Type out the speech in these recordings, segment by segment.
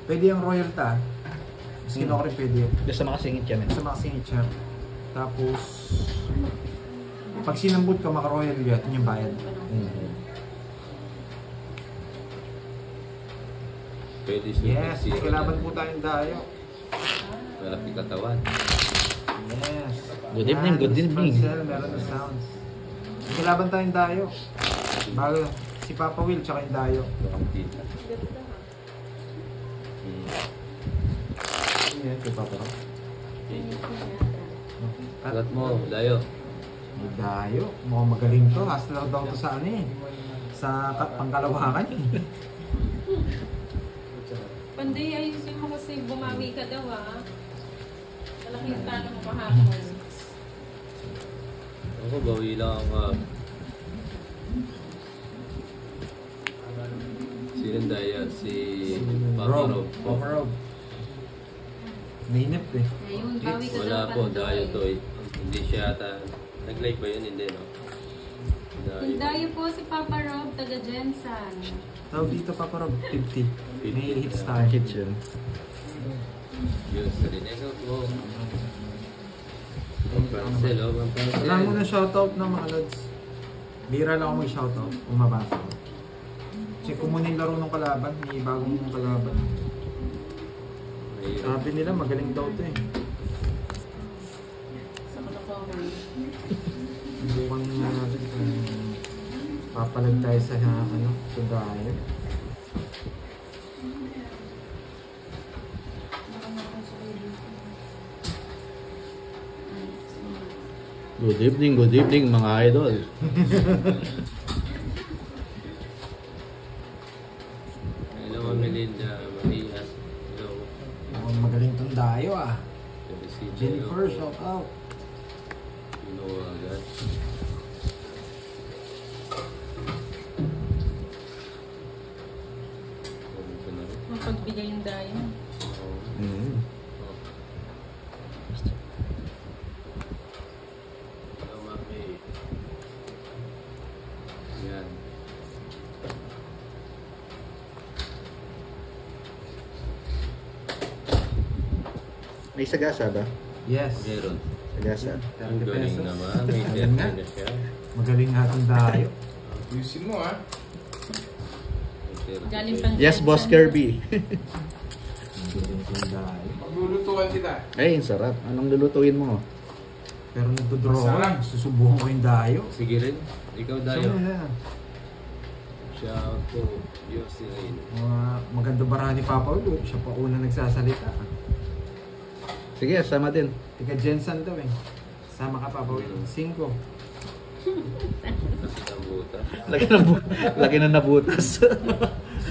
Pwede yung Royal ta. Skin ako rin pwede yun. Basta makasingit yan eh. Basta makasingit siya. Tapos, pag sinambot ka maka-Royal yun yung bayad. Pwede siya. Yes, kailangan po tayong dayo. Malaki katawan. Yes. Good evening, good evening. Marcel, meron na sounds. Kailangan tayong dayo. Bago si Papa Will tsaka yung dayo. Yan, kay Papa Will. Kagat mo, dayo. May dayo. Mukhang magaling to. Hustler daw to sa ano eh. Sa pangkalawakan eh. Panday, ayusin mo kasi bumawi ka daw ah. Malaking talo mo kahapon. Ako, bawi lang ang sinong daya? Si Papa Rob. Papa Rob. Mainip eh. Ayun, bawi ka Wala daw. po, dayo to eh. Hindi siya ata. Nag-live ba yun? Hindi, no? Yung dayo po si Papa Rob, taga Jensen. Tawag dito Papa Rob, 50. May hits tayo. Hits yun. Yun, sa rinego po. Pampansel, oh, pampansel. Alam mo na shoutout ng mga lods. Bira lang ako mag-shoutout kung mabasa ko. Check ko muna yung laro ng kalaban. May bagong kalaban. Sabi nila magaling daw to eh. Sa kalokohan. Bukan nga natin kung papalag tayo sa ano, sa dayo. Good evening mga idol. Hello, Melinda, Marias. Hello. Mukhang magaling tong dayo ah. Si Jennifer, shout out. You know agad. Mapagbigay yung dayo. Hello, Mami. Yan. May sagasa ba? Yes. Meron. Sagasa. 30 Ang galing pesos. naman. May Galing nga. 30 na siya. Magaling nga tong dayo. Ayusin mo ha. May 30 Galing pesos. pang Yes, Boss Kirby. Magaling tong dayo. Maglulutuan kita. Ay, sarap. Anong lulutuin mo? Pero nagdodraw ko Masarap. lang. Susubukan ko yung dayo. Sige rin. Ikaw dayo. Saan na? Shout to Yossi Rain. Mga maganda barahan ni Papa Will. Siya pa una nagsasalita. Sige, sama din. Tika Jensen daw eh. Sama ka Papa Will. 5. Ang buta. Laki na nabutas.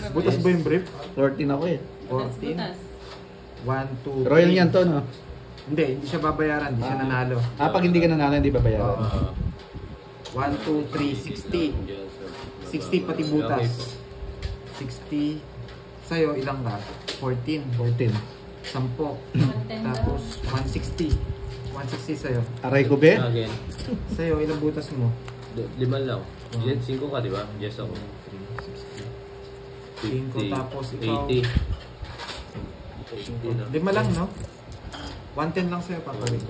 Butas ba yung brief? 14 ako eh. 14. Butas. 1, 2, 3. Royal yan to, no? Hindi siya babayaran. Hindi siya nanalo. Pag hindi ka nanalo, hindi babayaran. Oo. 1, 2, 3, 60. 60 pati butas. 60. Sa'yo, ilang ka? 14. 14. 10. 110 Tapos 160. 160 sa'yo. Aray ko, be? Again. Sa'yo, ilang butas mo? 5 lang. Jet 5 ka, di ba? Yes ako. 5 tapos ikaw. 80. 80 na. 5 lang, no? 110 lang sa'yo, Papa Will.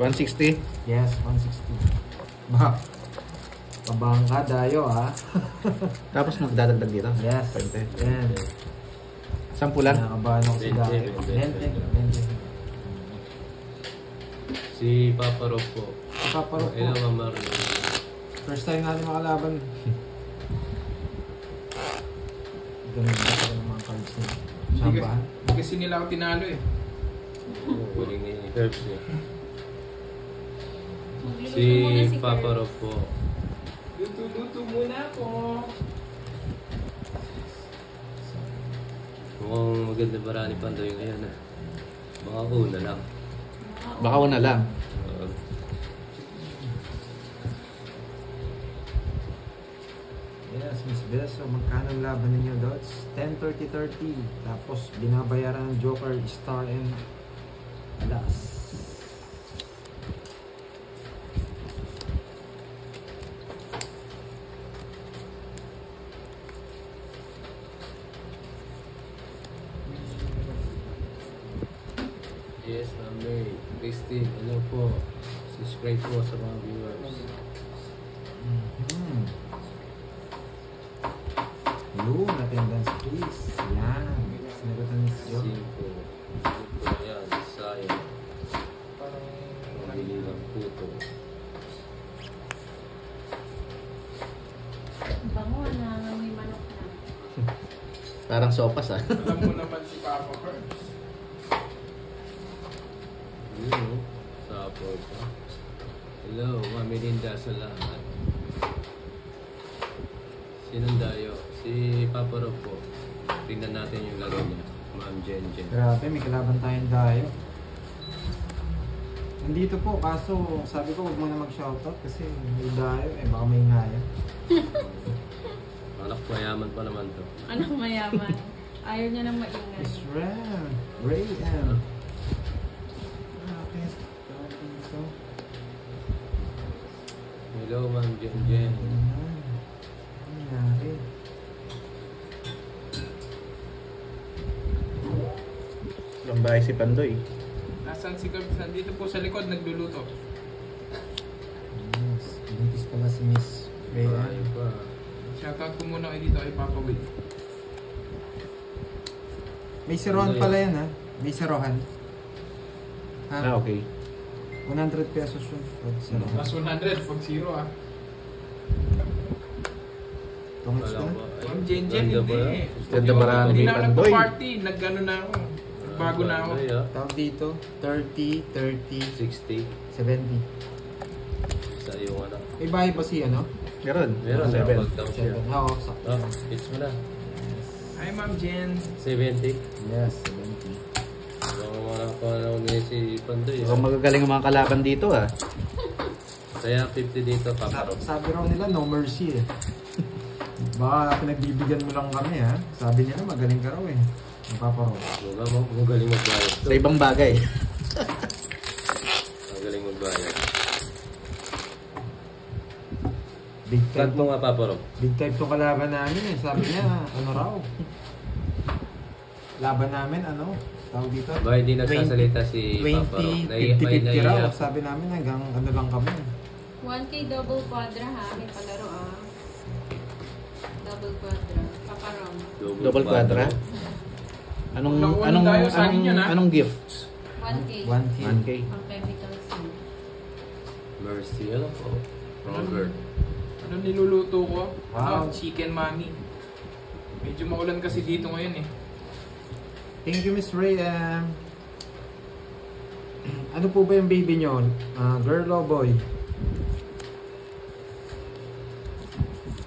160. Yes, 160. Ba? Kabang ka, dayo, ha? Tapos magdadagdag dito. Yes. 20. Yan. 10 lang. Nakakabahan ako sa dayo. 20. Si Papa Rob po. Paparok Hello, po. Mama Marlon. First time natin makalaban. Ganun ba sa mga cards niya? Sambahan? Hindi kasi nila ako tinalo eh. Huling ni Herbs niya. Magluluto Si muna si Papa Kurt. Rob po. Luto-luto muna ako. Mukhang maganda marami pa daw yung ngayon. Baka una lang. Baka una lang. Yes, Miss Bess. So, magkano ang laban ninyo, Dots? 10-30-30. Tapos, binabayaran ng Joker, Star, and Alas. Steve, hello po. Subscribe po sa mga viewers. Yun, attendance please. Yan. Sinagutan ni Sio. 5. Yan, sayang. Pabili ng puto. Bango na may manok na. Parang sopas ah. Alam mo naman si Papa Herbs. Hello, support po. Hello, Mami Linda sa lahat. Sinong dayo? Si Papa Rob po. Tingnan natin yung laro niya. Ma'am Jen Jen. Grabe, may kalaban tayong dayo. Nandito po, kaso sabi ko huwag mo na mag-shoutout kasi may dayo eh, baka may ngaya. Anak mayaman pa naman to. Anak mayaman. Ayaw niya nang maingay. Miss Ram, Ray M. Bakit? Tawag dito. Hello, Ma'am Jen Jen. Ano nangyari? Ang bahay si Pandoy. Nasaan si Kabs? Nandito po sa likod, nagluluto. Yes, buntis pala si Miss Ray Ay M. pa. Shoutout ko muna kayo dito kay Papa Will. May sirohan pala yan ha? May sirohan. Ha? Ah, okay. 100 pesos yun. Pag sirohan. Plus 100 pag 0 ah. Tungits ko Wala na. ba? Ay, Ma'am Jen Jen, ganda ba? hindi. Ganda marami, Hindi na ako Pandoy. nagpa-party. Nag-ano na ako. Nagbago na ako. Pandoy, ah. Tawag dito, 30, 30, 60. 70. Sa iyo nga na. May bahay ba si ano? Meron. Meron na 7. pag down siya. 7. Oo, sakto. Oh, hits mo na. Hi Ma'am Jen. 70. Yes, 70. Baka mga panahon ngayon si Pandoy. Mukhang magagaling ang mga kalaban dito ah. Kaya 50 dito, Papa Rob. Sabi raw nila, no mercy eh. Baka pinagbibigyan mo lang kami ha. Sabi nila, magaling ka raw eh. Napaparo. Huwag mo, magaling magbayad to. Sa ibang bagay. Magaling magbayad. Big type, Kanto nga, Papa Rob. big type tong kalaban namin eh. Sabi niya, ano raw. Laban namin, ano, tawag dito. Ba, hindi nagsasalita si Papa Rob. 20, 50-50 raw. Sabi namin hanggang ano lang kami. 1K double quadra ha. May palaro ah. Double quadra. Paparom. Double quadra. Anong Nakuha anong tayo sa akin yan, anong, ah. anong gifts? 1K. 1K. 1K. Ang chemical seal. Mercy, ano po? Robert. Ano niluluto ko? Wow. Chicken mami. Medyo maulan kasi dito ngayon eh. Thank you, Miss Ray. Ano po ba yung baby nyo? Girl o boy?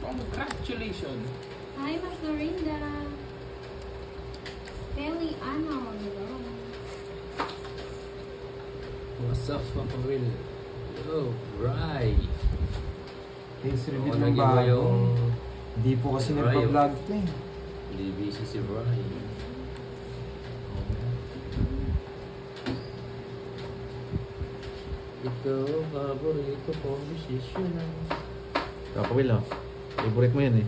Congratulations. Hi, Mas Lorinda. Kelly, ano? Hello. What's up, Papa Will? Hello, Bri. Face reveal Ako ng nag-iba bago. yung... Hindi po kasi Ray, nagpa-vlog to eh. Hindi busy si Bri. Ito, paborito ko, decision na. Papa Will oh. Favorite mo yan eh.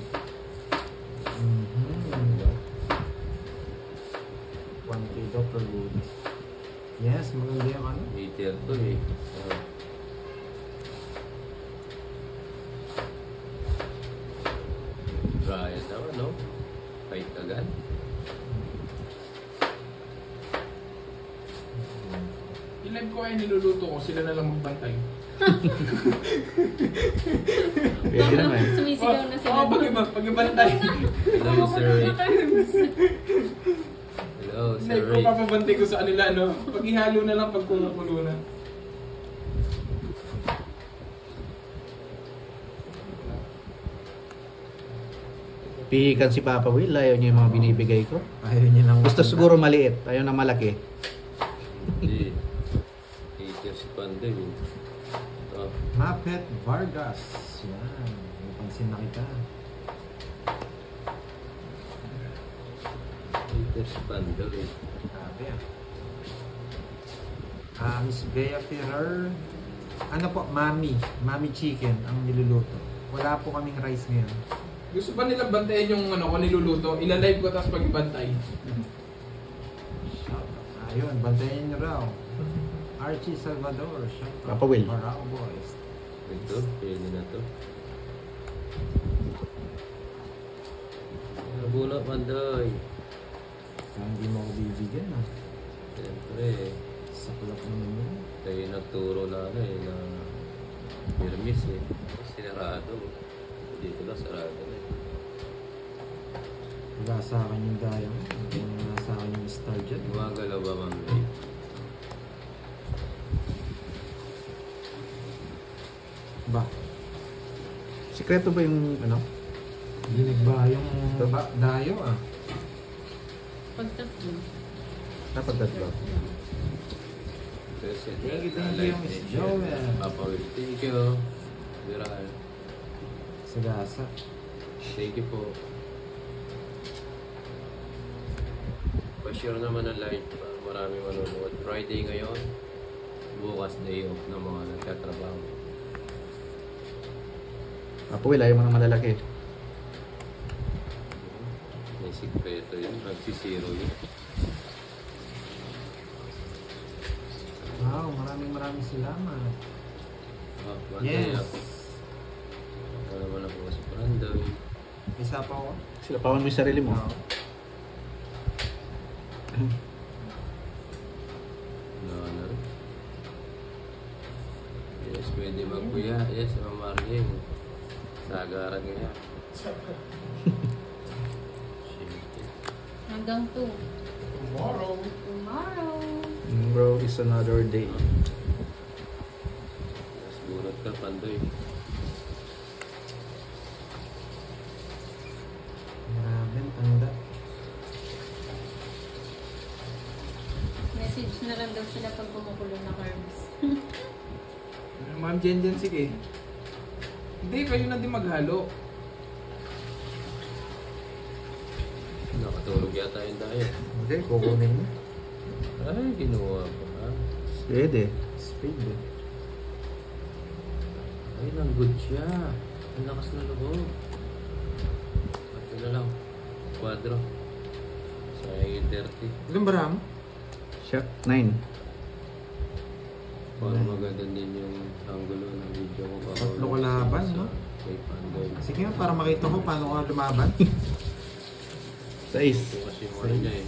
1K daw per good. Yes, maganda yung ano. Meter to eh. Trial naman, no? Fight agad. Ilan ko ay niluluto ko, sila na lang magbantay. Pwede naman. Sumisigaw na sila. Oo, pag-ibantay. Hello, Sir Rick. Hello, Sir Hindi ko Rick. papabantay ko sa kanila, no? Pag ihalo na lang pag kumukulo na. Pihikan si Papa Will. Ayaw niya yung mga binibigay ko. Ayaw niya lang. Gusto siguro maliit. Ayaw na malaki. Hindi. Ito si Panday. Oh, Mapet Vargas. Yan. May pansin na kita. ito si Panday. Grabe ah. Miss Bea Ferrer. Ano po? Mami. Mami chicken ang niluluto. Wala po kaming rice ngayon. Gusto ba nila bantayan yung ano ko niluluto? Ilalive ko tapos pag-ibantay. Ayun, bantayan nyo raw. Archie Salvador. Papa Will. Barao Boys. Ito, pwede na to. Nabunot, Mandoy. Hindi mo ako bibigyan ah. Siyempre, Saklap naman yun. kayo nagturo na ano eh, na Hermes eh. Sinarado. Dito lang, sarado na eh. Wala sa akin yung dayang. Wala sa akin yung star dyan. Gumagalaw ba, Ma'am May? Ba? Sikreto ba yung ano? Hindi nagba yung dayo ah. Pagtatlo. Dapat tatlo. Kasi, Thank you, Miss Joel. Papa Will, thank you. Viral. Sagasa. Thank you po. Pa-share naman ang live para marami manonood. Friday ngayon. Bukas day off ng mga nagtatrabaho. Papa Will, ayaw mo ng malalaki. May sikreto yun. Nagsisiro yun. Wow, maraming salamat. Oh, Monday Yes. ako. Wala naman ako sa Pandoy. Isa pa ako. Sila pawan mo yung sarili mo. Oo. Wala na rin. Yes, pwede magkuya. Yes, Ma'am Marlene. Sagaran nga yan. Siyempre. Hanggang 2. Tomorrow. Tomorrow. Bro, it's another day. Mas bunot ka, Pandoy. Maraming tanda. Message na lang daw sila pag kumukulo na carbs. Ma'am Jen, sige. Hindi, kayo na din maghalo. Nakatulog yata yun tayo. Hindi, kukunin mo. Ay, ginawa ko na. Pwede. Speed eh. Ay, good siya. Ang lakas na loob. Ito na lang. Quadro. Sayang 30. Ilan ba ram? Siya, 9. Para maganda din yung angulo ng video ko. Tatlo ko laban, no? Kay Pandoy. Sige nga, para makita ko paano ka lumaban. 6. Ito kasi yung ano niya eh.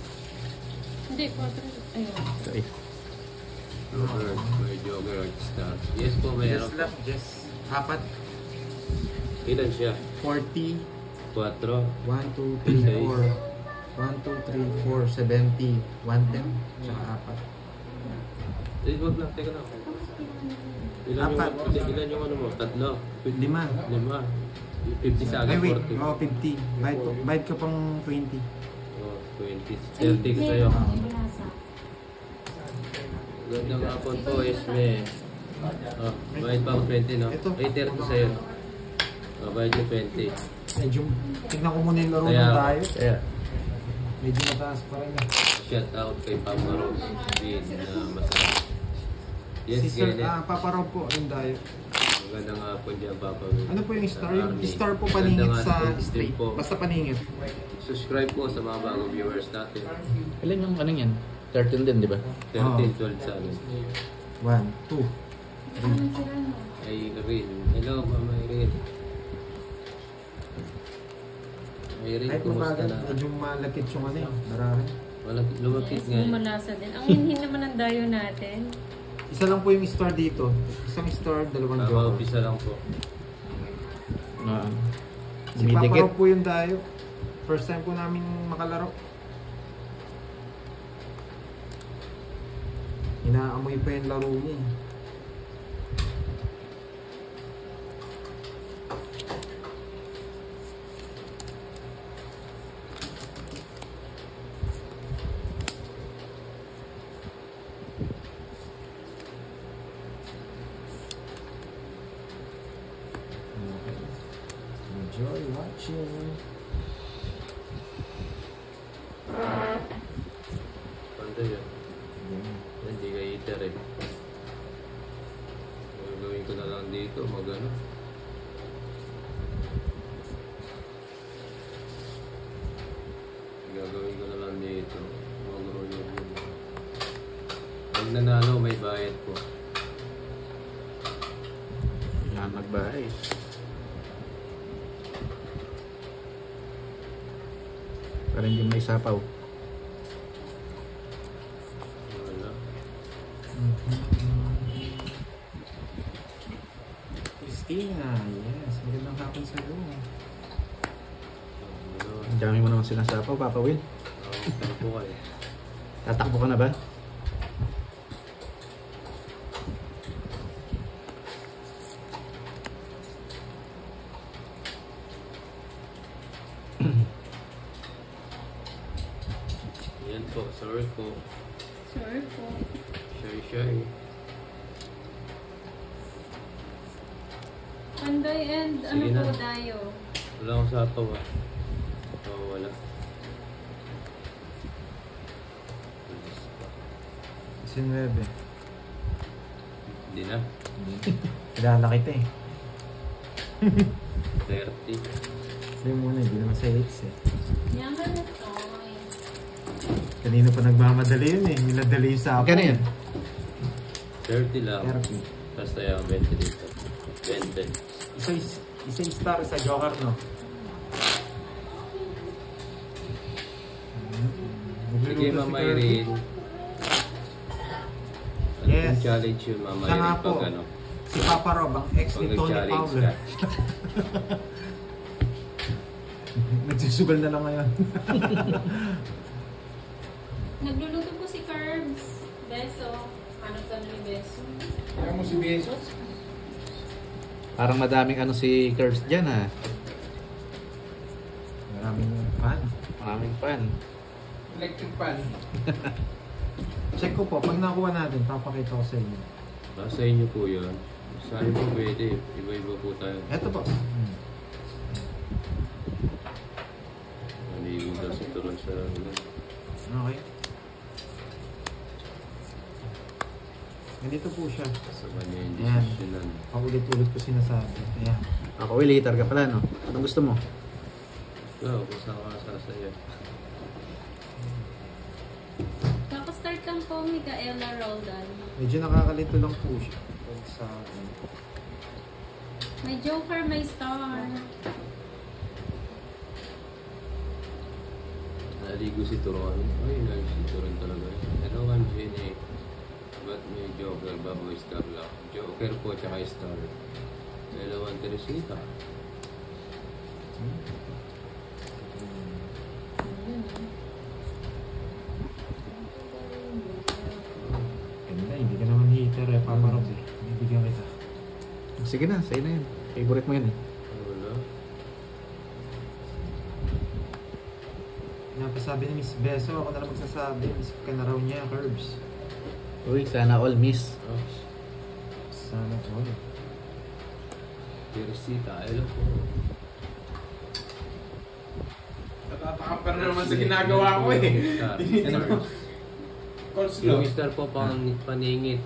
Hindi, 4. Ayun. 6. Jogger. May jogger star. Yes po, mayroon Just po. lang, just. Apat. Ilan siya? 40. 4. 1, 2, 3, 4. 1, 2, 3, 4, 70, 110, tsaka apat. Eh, wag lang. Teka lang. Apat. Ilan yung ano mo? Tatlo? 5. 5. 50 sa Ay, agad, wait. 40. Oh, 50. Bayad ka pang 20. Oh, 20. 30 ko sa'yo. Gandang hapon po, Esme. Oh, bayad pa ako 20, no? Ito. Ay, 30 sa'yo. Oh, bayad yung 20. Medyo, tignan ko muna yung laro Kaya- ng tayo. Kaya, Medyo mataas pa rin. Shout out kay Papa Rose. Din na masarap. Yes, Si Sir, Kenneth. Papa Rob po, yung tayo. Magandang hapon dyan, Papa. Ano po yung star? Yung Arnie. star po paningit Magandang sa hapon din straight. po. Basta paningit. Subscribe po sa mga bagong viewers natin. ilan yung ano yan? 13 din, di ba? 13, 12 sa amin. 1, 2. Ano sila, no? Ay, Irene. Hello, Mama Irene. Irene, Kahit kumusta mabagal, na? medyo malakit yung ano eh. Marami. Lumapit Yes, nga. bumalasa din. Ang hinhin naman ng dayo natin. Isa lang po yung star dito. Isang star, dalawang Tama, joker. umpisa lang po. Na, Si Papa umidikit. Rob po yung tayo. First time po namin makalaro. Inaamoy pa yung laro niya eh. Okay. Enjoy watching. Pando yun. Hindi ka heater eh. Gagawin ko na lang dito, magano. Gagawin ko na lang dito. Mag-roll yun. Pag nanalo, may bayad po. Yan, magbahay. Para hindi may sapaw. Wala. Christina, yes. Magandang hapon sa iyo. Ang dami mo naman sinasapaw, Papa Will. Ano po kayo? Tatakbo ka na ba? Yan po, sorry po. Sure po. Shy. Pandoy and ano Sige po, na. Dayo? Wala akong sapaw ah. Oo, wala. Si 9. Hindi na. Kilala kita eh. 30. Sabi muna, hindi naman sa 8 eh. Yaman na toy. Kanina pa nagmamadali yun eh. Niladali yung sa Magkano yan? 30 lang. 30. Tapos tayo ang 20 dito. 20. Isa yung star sa Joker, no? Sige, Mama Irene. Ano Yes. yung challenge yun, Mama Siya nga Irene, po. pag ano? Si Papa Rob, ang ex Pag ni Tony nag-challenge Fowler. ka. Nagsusugal na lang ngayon. Nagluluto po si Curbs. Beso. Hanap ka ni Beso. Kaya mo si Besos? Parang madaming ano si Curves dyan ha. Maraming fan. Maraming fan. Electric pan. Check ko po, pag nakuha natin, papakita ko sa inyo. Sa inyo po yun. Sa akin po pwede. Iba-iba po tayo. Eto po. Naligo daw si Turon sa ano. Okay. Ganito po siya. Kasama niya yung Ayan. desisyonan. Paulit-ulit ko sinasabi. Ayan. Ako Will, hitar ka pala no? Anong gusto mo? Ikaw, kung saan ka sasaya. Kakastart lang po, Micaela Roldan. Medyo nakakalito lang po siya. Pag sa akin. May Joker, may Star. Naligo si Turon. Ay, naligo si Turon talaga. Hello, I'm Jenny. Ba't may Joker ba o Star lang? Joker po, tsaka Star. Hello, I'm Teresita. Ganda, hindi ka naman hitter eh. Papa Rob eh. Bibigyan kita. Sige na, sa'yo na yun. Favorite mo yun eh. Wala. Napasabi ni Miss Beso, ako na lang magsasabi. Miss ka na raw niya, Curbs. Uy, sana all miss. Oh, Sana all. Teresita, hello po. Natataka pa rin naman sa ginagawa ko eh. Star. Ano po? Coleslaw. Yung Star po paningit.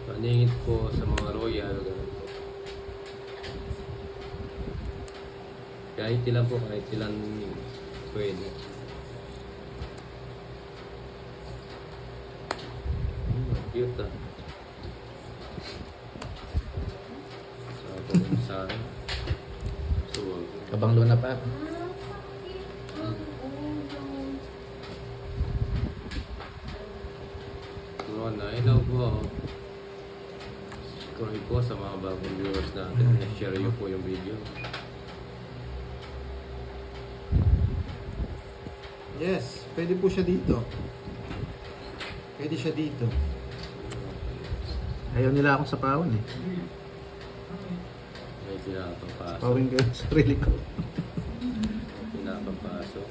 Paningit po sa mga royal. Ganun po. Kahit ilan po, kahit ilan pwede. Cute ah. Sa so, Kabang luna pa. hello po. Subscribe po sa mga bagong viewers natin. Share nyo po yung video. Yes, pwede po siya dito. Pwede siya dito. Ayaw nila akong sapawan eh. May pinapapasok. Pawin ko yung sarili ko. Pinapapasok.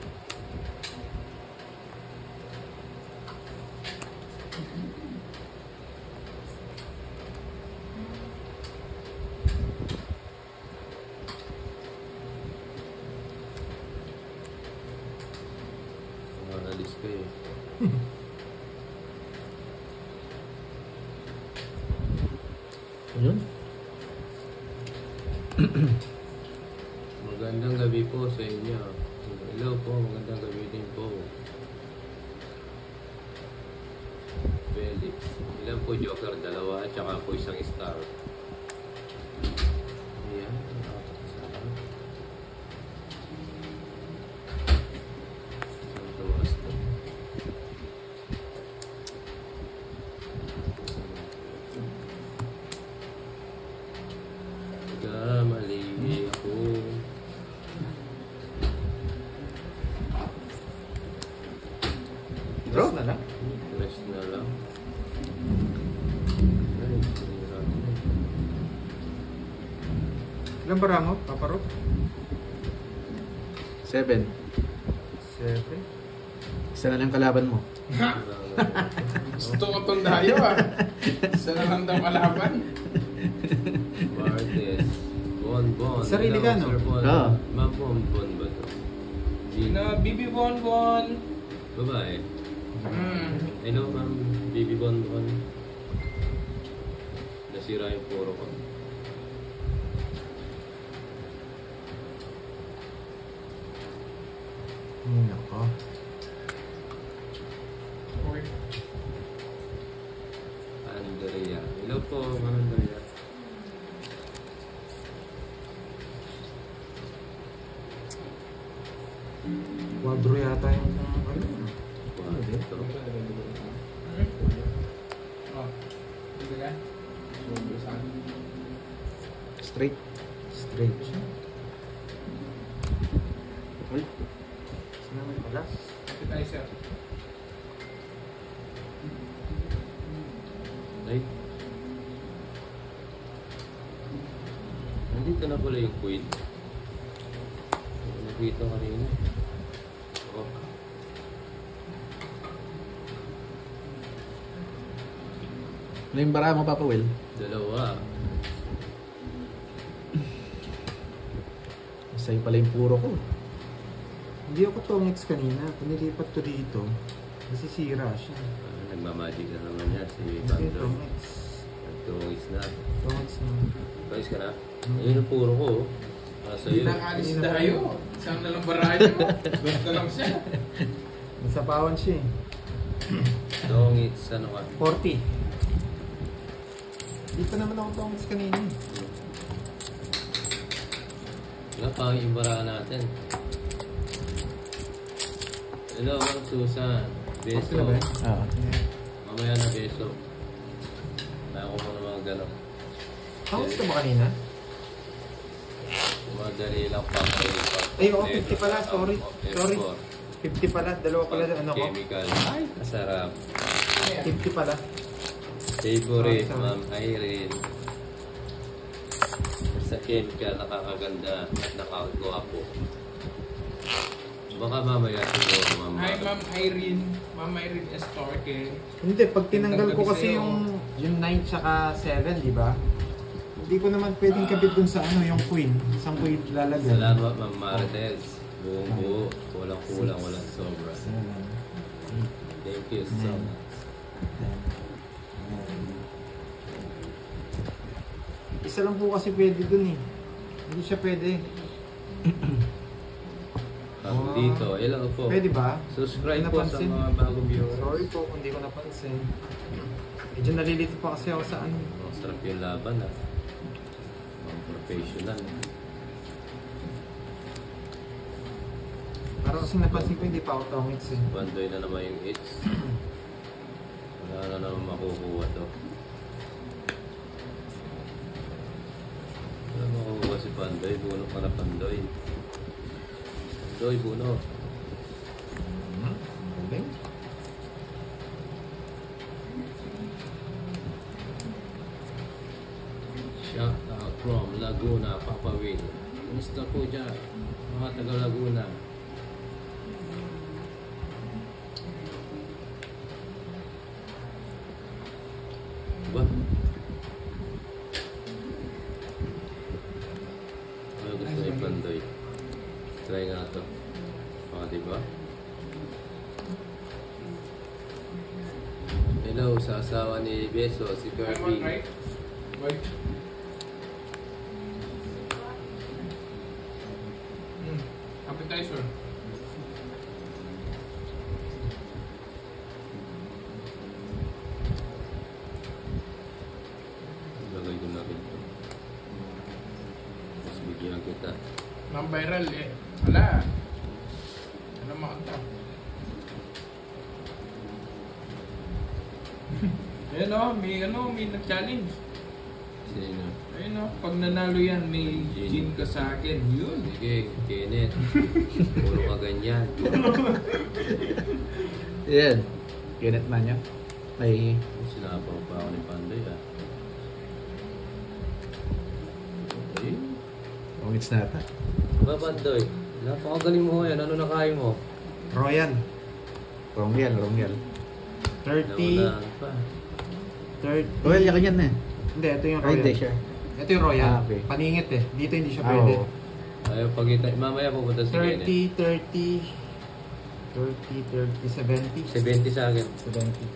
Analis ko eh. Yun. Magandang gabi po sa inyo. Hello po, magandang gabi din po. Felix. Ilan po Joker? Dalawa at saka po isang star. Ayan. Saan tumaas to? Nagkamali ako. Rest na lang. Rest na lang. Ay, hirap na. Ilan bara mo, Papa Rob? 7. 7. Isa na lang kalaban mo. Gusto ko itong dayo ah. Isa na lang daw kalaban. Martes. Bon. Sarili ka, no? Sir Bon. Oo. Ma'am Bon ba ito? Sino? Bibi Bonbon. Babae. Hmm. Hello, ma'am. Bibi Bon. Nasira yung puro ko. Nako. Okay. Andrea. Hello po, ma'am Andrea. Quadro yata yung ano. Ito. Oh. Dito ka? Sobra sa akin. Straight. Straight siya. Uy. Sino may palas? Appetizer. Ay. Nandito na pala yung queen. Nakita kanina. Oh. Ano yung bara mo, Papa Will? Dalawa. Sa'yo pala yung puro ko. Hindi ako tongits kanina. Kung nilipat to dito, masisira siya. Nagmamagic na naman niya si Hindi Bandor. tongits. Nagtungis na. Tongits na. Guys ka na? Ayun yung puro ko. Sa'yo. Hindi na alis tayo. Isang na lang barayo. Basta lang siya. Nasapawan siya eh. Tungits, ano ka? 40. Hindi pa naman ako tongits kanina eh. Nga pa yung baraan natin. Hello, Ma'am Susan. Beso. Okay na ba yan? Oo. Mamaya na beso. Ako mo na mga gano'n. Tongits ka ba kanina? Madali lang pa kayo. Ay, oo, 50 pala. Sorry. 50 pala. Dalawa pala ano ko. Chemical. Ay, masarap. 50 pala. Favorite, Sorry. Ma'am Irene. Sa chemical, nakakaganda at nakakagwapo. Baka mamaya siguro, Ma'am. Hi, Ma'am Irene. Ma'am Irene Estorque. Hindi, pag tinanggal ko kasi yung 9 tsaka 7, di ba? Hindi ko naman pwedeng kabit dun sa ano, yung queen. Isang queen lalagyan. Salamat, Ma'am Martes. Buong buo. Walang kulang, walang sobra. Thank you so much. Isa lang po kasi pwede dun eh. Hindi siya pwede. Dito, hello po. Pwede ba? Subscribe po sa Napansin? mga bagong viewers. Sorry po kung hindi ko napansin. Medyo nalilito pa kasi ako sa ano. Sarap yung laban ah. Mga professional. Parang kasi napansin ko hindi pa ako tongits eh. Bandoy na naman yung hits. Wala na naman makukuha to. Wala makukuha si Bandoy. Buno ka na Bandoy. Bandoy, buno. Okay. Shout out from Laguna, Papa Will. Kumusta po dyan? Mga taga Laguna. Diba? Ano gusto ni Pandoy? Try nga ito. Diba? Hello sa asawa ni Beso, si Kirby. Right? Right. Appetizer. Bigyan kita. Ma'am viral eh. Wala. Ano makanta? Ayun o, may nag-challenge. Sino? Ayun o, pag nanalo yan, may gin ka sa akin. Yun. Sige, Kenneth. Puro ka ganyan. Yan. Kenneth man niya. Ay, Sinapaw pa ako ni Pandoy ah. Ay, ungits na ata. ba Pandoy? Napakagaling mo yan. Ano nakain mo? Royal. Rongyal. 30. Naunahan pa. 30. Royal yan kanyan na eh. Hindi, ito yung Ay, Royal. hindi siya. Ito yung Royal. Ah, okay. Paningit eh. Dito hindi siya Ah, pwede. oo. Ayaw pagkita. Mamaya pupunta si Kenneth. 30, 70. 70 sa akin. 70.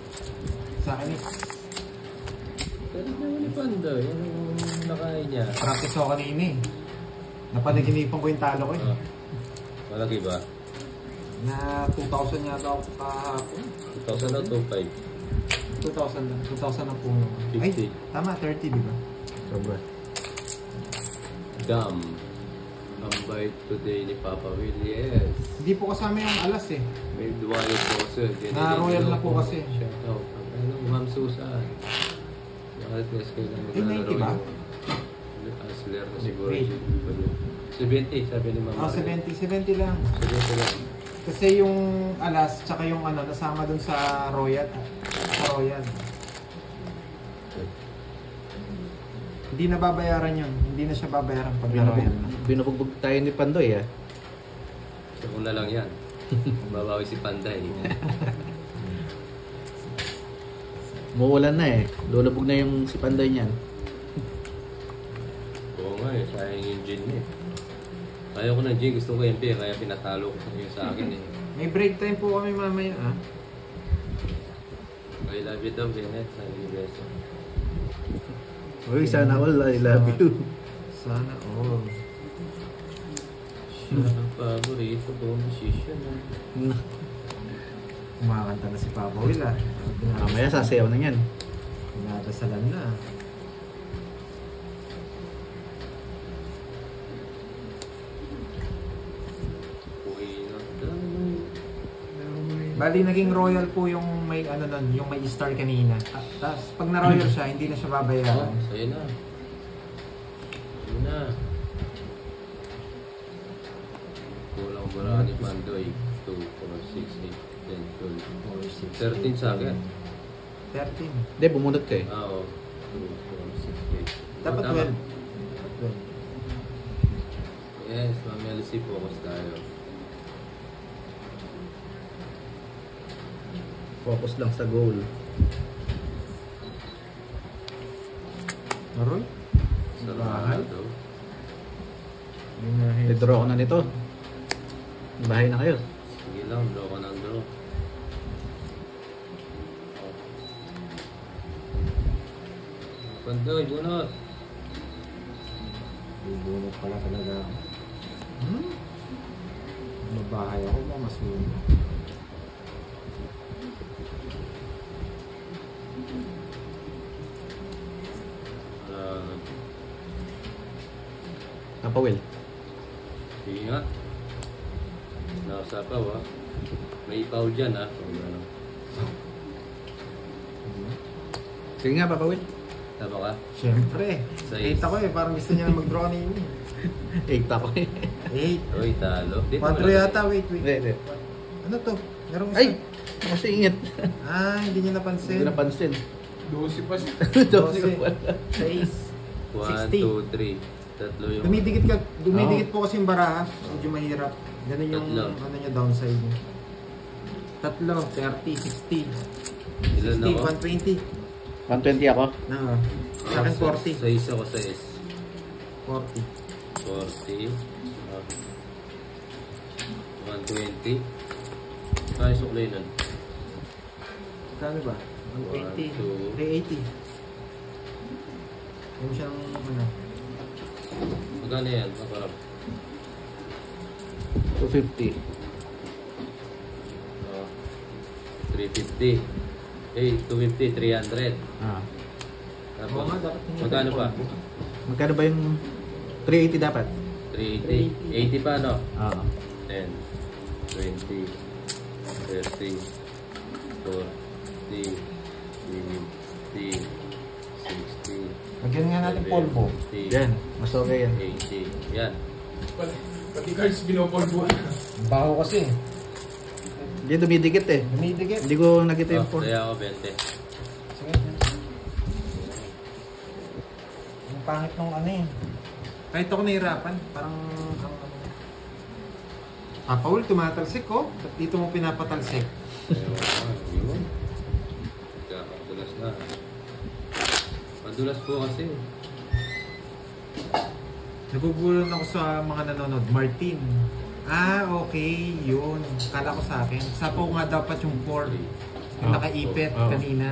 Sa akin eh. Pero naman ni Pandoy. Ano yung nakain niya? Practice ako kanina eh. Napanaginipan ko yung talo ko eh. Ah, malaki ba? Na 2,000 yata ako kahapon. 2,000 o 2,500? 2,000 lang. 2,000 ang puno. Ay, 50. tama. 30, di ba? Sobra. Gum. Ang bite today ni Papa Will. Yes. Hindi po kasama yung alas eh. May duwalit po sir. Na royal na po kasi. Shout out. Ano, Ma'am Susan. Nakarequest kayo lang maglalaro 90 ba? yung Asler na siguro. Wait. 70 sabi ni Ma'am. Ah, 70. 70 lang. 70 lang. Kasi yung alas, tsaka yung ano, nasama dun sa Royal. Sa Royal. Hindi na babayaran yun. Hindi na siya babayaran pag na Royal na. Binubugbog tayo ni Pandoy ah. So una lang yan. Babawi si Panday. Umuulan na eh. Lulubog na yung si Pandoy niyan. Oo nga eh. Sayang yung gin eh. Ayaw ko ng gin. Gusto ko MP kaya pinatalo ko sa akin eh. May break time po kami mamaya ah. I love you daw, Kenneth. Sabi ni Beso. Uy, sana all. I love you. Sana all. Siya ang paborito ko. Musician ah. Kumakanta na si Papa Will ah. Mamaya sasayaw na yan. Pinadasalan na. Uwi na. Bali, naging Royal po yung may ano nun, yung may star kanina. Tapos pag na-Royal siya, hindi na siya Oh, babayaran. sa'yo na. Sa'yo na. Kulang mo na ni Pandoy. 2, 4, 6, 8, 10, 12, 13 sa akin. 13. Hindi, bumunot ka eh. Ah, oo. 2, 4, 6, 8. Dapat Tama. 12. Yes, Mami Alice, focus tayo. Focus lang sa goal. Maroy? Bahay daw. I-draw ko na nito. Bahay na kayo. Sige lang, draw ka ng draw. Pandoy, bunot. Bubunot pala talaga ako. Mabahay ako ba? Mas muna. Papa Will. Sige nga. Nakasapaw ha. May ipaw dyan ha. So, ano. Sige nga, Papa Will. Tama ka? Siyempre. Sais. 8 ako eh. Parang gusto niya na mag-draw kanina. 8 ako eh. 8. Uy, talo. Dito 4 malaki. yata. Wait. Hindi. Ano to? Merong isa. Ay! Kasi ingit. Ah, hindi niya napansin. Hindi napansin. 12 pa siya. 12 ko pala. 6. 1, 2, 3. Tatlo yung... Dumidikit po kasi yung baraha. Medyo mahirap. Ganun yung Tatlo. ano niya, downside niya. 3, 30, 60. Ilan 60, ako? 120. 120 ako. Na, sa akin 40. Sa isa ko sa S. 40. 40. 120. Kaya suklay nun. Kano ba? 120. 380. Yung siyang ano. Magkano yan? Makarap. 250. 350. Eh, 250, 300. Ah. Tapos, Oo nga, dapat hindi magkano pa? Magkano ba yung 380 dapat? 380. 80 pa, no? Oo. 10, 20, 30, 40, 50, 60, Lagyan nga natin polvo. 70, Yan, mas okay yan. 80. Yan. Pati cards binopolvo. Baho kasi. Hindi dumidikit eh. Dumidikit. Hindi ko nakita yung Oh, port. kaya ako 20. Sige. Ang pangit nung ano eh. Kahit ako nahirapan, parang Paul, tumatalsik ko. Ba't dito mo pinapatalsik? Yun. Kakadulas na. Madulas po kasi. Nagugulan ako sa mga nanonood. Martin. Ah, okay. Yun. Kala ko sa akin. Sapaw nga dapat yung port. Yung Oh, nakaipit oh. kanina.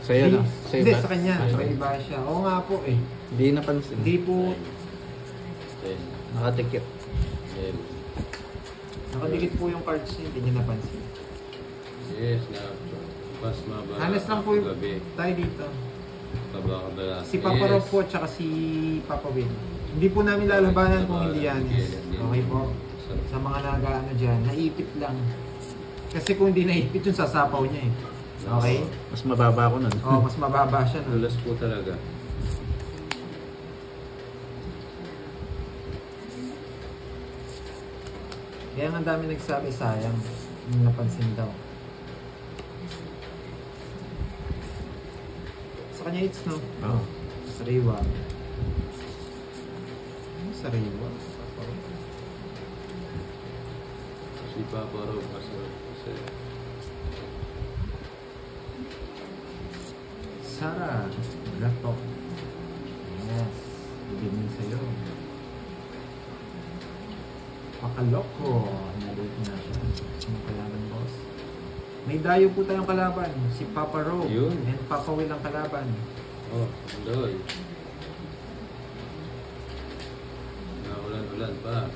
Sa'yo na. Hindi, sa kanya. May iba siya. Oo nga po eh. Hindi napansin. Hindi po. 10, Nakatikip. 11. Nakadikit po yung cards niya. Hindi niya napansin. Yes, na. Mas mababa. Honest lang po yung gabi. tayo dito. Kabaka-bala. Si Papa Rob po at saka si Papa Win. Hindi po namin lalabanan kung hindi yan. Okay po. Sa mga nag-ano dyan, naipit lang. Kasi kung hindi naipit yung sasapaw niya eh. Okay? Mas mababa ako nun. Oh, mas mababa siya. No? Dulas po talaga. Kaya nga ang dami nagsabi sayang. Yung napansin daw. Sa kanya it's no? Oo. Sariwa. Sariwa? Si Papa Rob kasi. Sara. Laptop. Yes. Bibigyan sa'yo. Pakaloko. Nalito na siya. Ang kalaban, boss. May dayo po tayong kalaban. Si Papa Rob. Yun. And Papa Will ang kalaban. Oh, andoy. Naulan-ulan pa.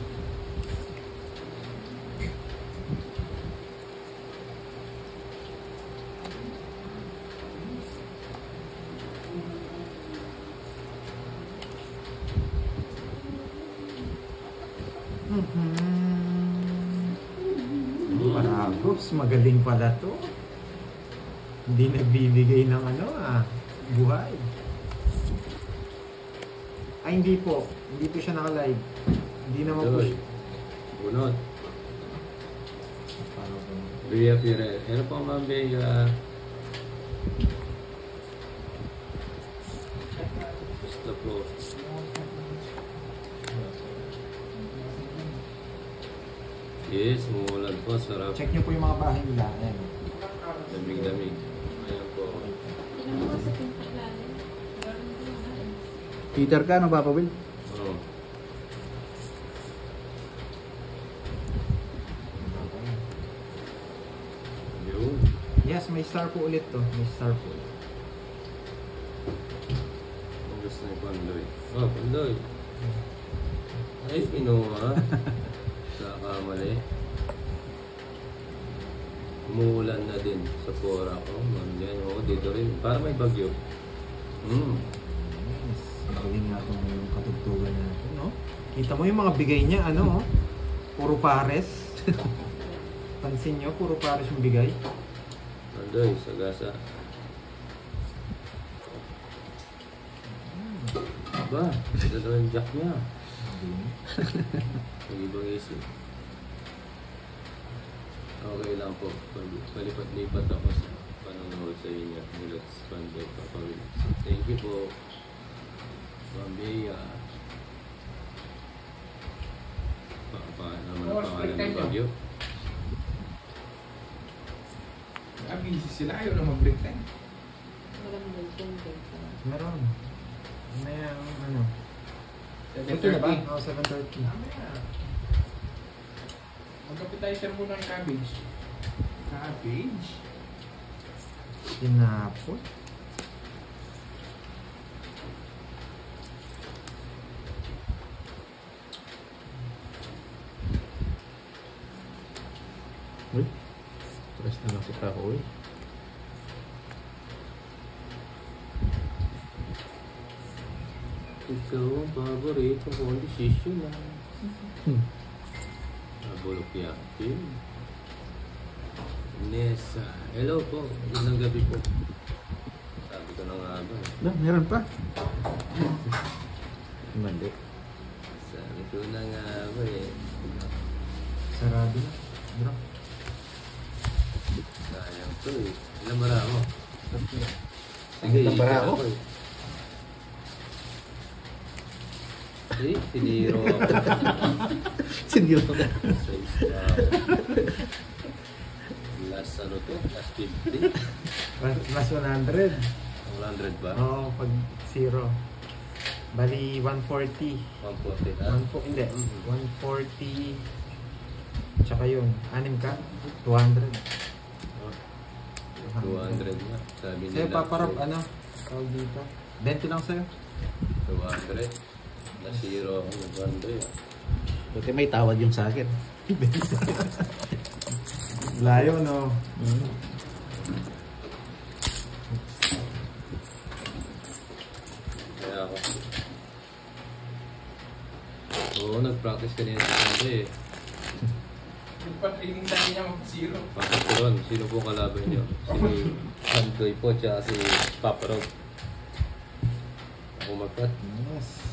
Oops, magaling pala to. Hindi nagbibigay ng ano buhay. Ay, hindi po. Hindi po siya naka-live. Hindi naman po Andoy. siya. Bunot. Bea Fire. Ano po mga Bea? Basta po. Yes, umuulan po. Sarap. Check nyo po yung mga bahay nila. Ayan. Lamig-lamig. Ayan po. Tinan mo sa pintak lalim. Peter ka, no, Papa Will? Oh. Yun. Yes, may star po ulit to. May star po. Ang gusto ni Pandoy. Oh, Pandoy. Ay, pinuha. Kakamali. Umuulan na din sa pora ko. Diyan, oh, dito rin. Para may bagyo. Yes. Magaling nga itong katugtugan natin, no? Kita mo yung mga bigay niya, ano, oh. Puro pares. Pansin nyo, puro pares yung bigay. Pandoy, sagasa. Aba, ito daw yung jack niya. Mag-ibang isip. Okay lang po. Palipat-lipat ako sa panonood sa inyo. Let's Pandoy, Papa Will. Thank you po. Bambia. Naman ang pangalan ng bagyo. Busy sila. Ayaw na mag-break time. Walang bulletin dito. Meron. May ano. 7:30. Ito na ba? Oh, 7:30. Mamaya. Mag-appetizer muna ng cabbage. Cabbage? Tinapon. Uy, press na lang si Papa Will. Ikaw ang paborito kong desisyon na. Nabulok yakin. Nessa. Hello po. Magandang gabi po. Sabi ko na nga ba. Meron pa. Mali. Sabi ko na nga ba eh. Sarado na. Bro. Sayang to eh. Ilang bara ako? Ilang bara ako? Eh, siniro ako. Sinilo ka. Sa isa ako. Last ano to? Last 50? Plus 100. 100 ba? Oo, pag 0. Bali, 140. 140 na? Hindi, 140. Tsaka yun, 6 ka? 200. 200 na. Sabi Sa'yo, nila. paparap, ano? Tawag dito. 20 lang sa'yo. 200. Na 0 ako. Nag-100 ah. Buti may tawad yung sa akin. Layo, no? Kaya ako. Oo, nag-practice kanina sa Sunday eh. Nagpa-training sa niya mag-zero. Bakit ko ron? Sino po kalaban niyo? Si Andoy po, tsaka si Papa Rob. Ako magkat. Yes.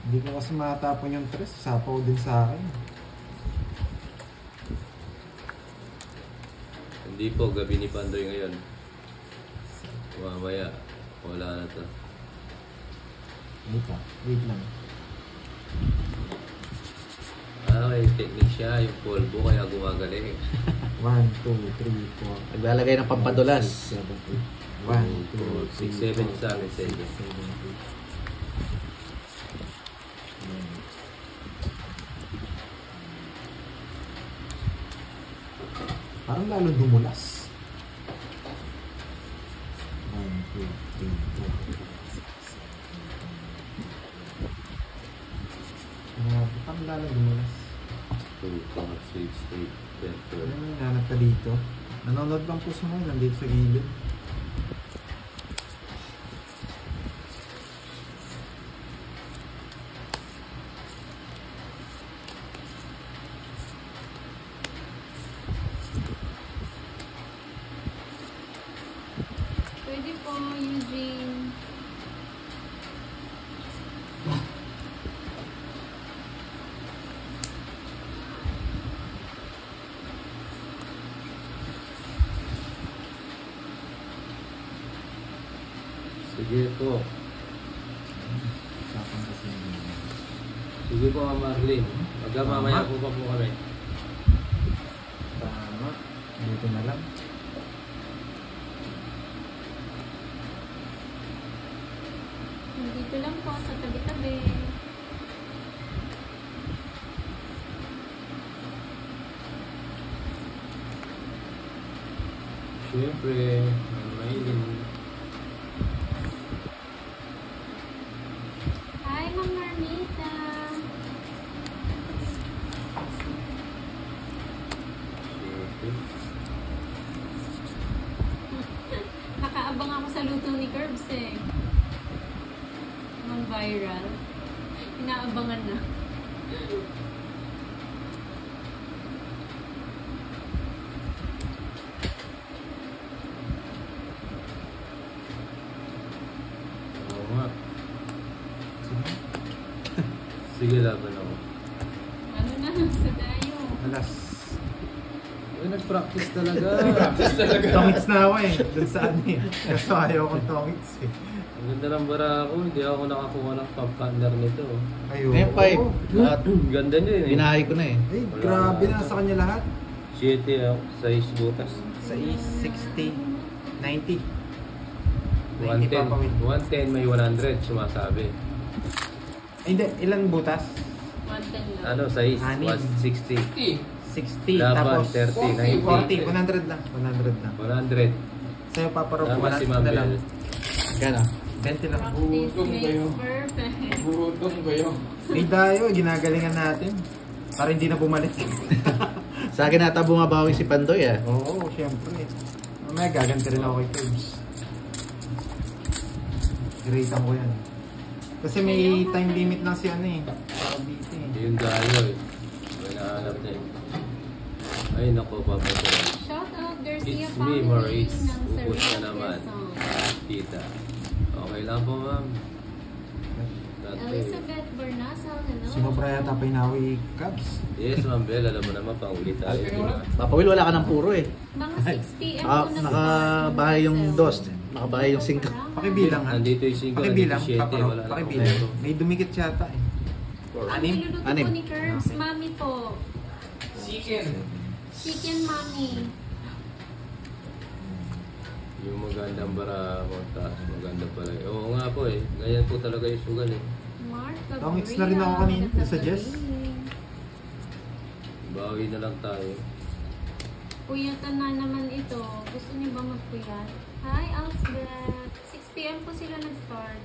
Hindi ko kasi matapon yung tres. Sapaw din sa akin. Hindi po, gabi ni Pandoy ngayon. Mamaya, wala na to. Wait lang. May technique siya, yung polvo kaya gumagaling. 1, 2, 3, 4. Naglalagay ng pampadulas. 7, 8. 1, 2, 3, 6, 7 sa akin, 7. 7, 8. Parang lalo dumulas. 1, 2, 3, 4. Parang lalo dumulas. 2, 4, 6, 8, 10, 12. Ano yung nanap ka dito? Nanonood lang po sa mga nandito sa gilid. Pwede po, Eugene. Sige po. Usapan kasi yun. Sige po, Ma'am Marlene. Pagka mamaya po pa po kami. Tama. Dito na lang. Dito lang po, sa tabi-tabi. Siyempre, mailin. Hi, Ma'am Marmita. Siyempre. Nakaabang ako sa luto ni Curbs eh. Ang viral. Inaabangan na. Oo nga. Sige. Sige, laban ako. Ano na, sa tayo. Alas. Ay, nag-practice talaga. Tongits na ako eh. Doon sa ano eh. Kasi ayaw kong tongits eh. Ang ganda ng bara ako. Hindi ako nakakuha ng pump-under nito. Ayun. Ngayon 5. Lahat. Ganda niya yun eh. Binahay ko na eh. Ay, grabe na sa kanya lahat. 7 ako. 6 butas. Sa 60, 90. 110. Papawin. 110 may 100. Sumasabi. Ay, hindi. Ilan butas? 110 lang. Ano, 6. Anim. 160. 60. Laban, Tapos 30, 40. 100 lang. 100 lang. 100. Sa'yo, Papa Rob, Tama si 100 Ma'am na lang. Bel. Gano'n? 20 lang. Practice Gutom kayo. makes perfect. Gutom kayo. May dayo, ginagalingan natin. Para hindi na bumalik. Sa akin nata bumabawi si Pandoy ah. Oo, syempre. Mamaya gaganti rin ako kay Curbs. Grade ko yan. Kasi may time limit lang si ano eh. Dito eh. Yung dayo eh. May nahanap na eh. Ay nako, papatay. Shoutout Garcia It's me, family Maurice. ng Ubus na Sarili naman. Quezon. Tita. Okay lang po, ma'am. Dati. Elizabeth Bernasal, hello. Sumobra yata pa Inawi Cubs. Yes, ma'am Bel. Alam mo naman, pang-uli tayo. Papa Will, wala ka ng puro eh. Mga 6 p.m. Ah, po nakabahay yung dos. Nakabahay yung 5. Pakibilang ha. Nandito yung 5, Pakibilang, nandito 7. Papa. Wala na Pakibilang. kompleto. May dumikit yata eh. Ano niluluto Anim. po ni Curbs? Okay. Mami po. Chicken. Chicken mami. Yung magandang bara, taas, maganda pala. Oo nga po eh. Ganyan po talaga yung sugal eh. Mark Gabriel. Tongits na rin ako kanina, suggest. Bawi na lang tayo. Puyatan na naman ito. Gusto niyo ba magpuyat? Hi, Elsbeth. 6 p.m. po sila nag-start.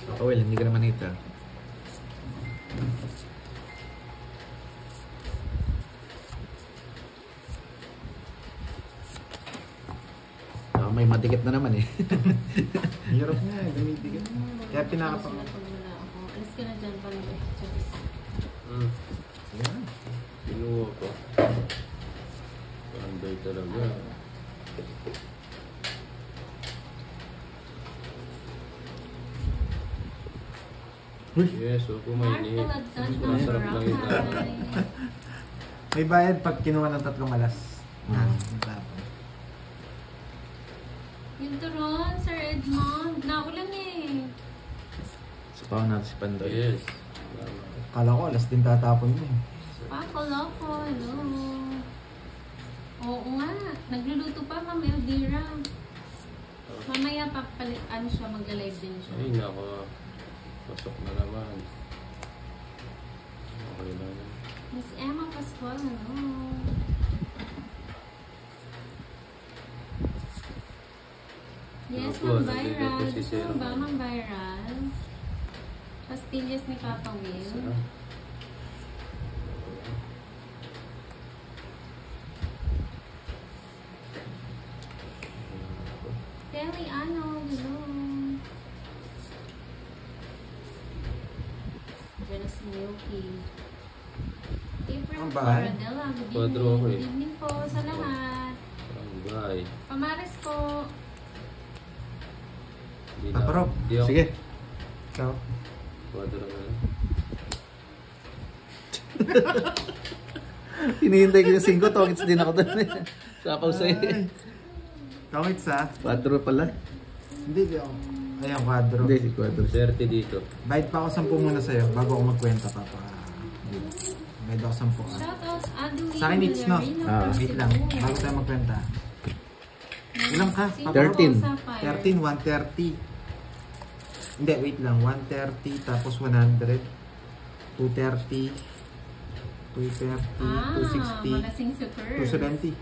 Papa Will, hindi ka naman hita. May madikit na naman eh. Hirap nga eh. Dumidikit. Kaya pinakapang. Alis ka na dyan, Pandoy. Sige na. Pinuha ko. Panday talaga. Yes, o kumainit. Masarap lang yung dami. May bayad pag kinuha ng 3 alas. Yung turon, Sir Edmond. Naulan eh. Sapawan natin si Pandoy. Yes. Kala ko alas din tatapon mo eh. Pakoloko, hello. Oo nga, nagluluto pa Ma'am Elvira. Mamaya papalit, ano siya, magla-live din siya. Ay, nako. Pasok na naman. Okay lang. Miss Emma Pascual, hello. Yes, Opo, Ma'am nandito Viral. po si Gusto Sir mo ba, Ma'am. Ma'am Viral? Pastillas ni Papa Will. Sarap. Kelly Arnold, hello. Janice Milky. April Ang bahay. Paradela, good Quadro ako evening. eh. Good evening po sa lahat. Barangay. Pamaris po. Di Papa Rob. Di ako. Sige. Ikaw. Quadro na. Hinihintay ko yung 5. Tongits din ako doon eh. Sapaw sa'yo eh. Tongits ha? 4 pala. Hindi ako. Ayan, kwadro. Hindi, si 4. 30 dito. Bayad pa ako 10 muna sa'yo bago ako magkwenta, Papa. Bayad ako 10 ah. Shoutouts, Adeline. Sa akin, it's no. Villarino, Ah, Wait lang. Cebu. Bago tayo magkwenta. Ilang ka? Sino Papa? 13. po sa fire? 13, 130. Hindi, wait lang. 130 tapos 100. 230. 230. Ah, 260. malasing si Curves. 270.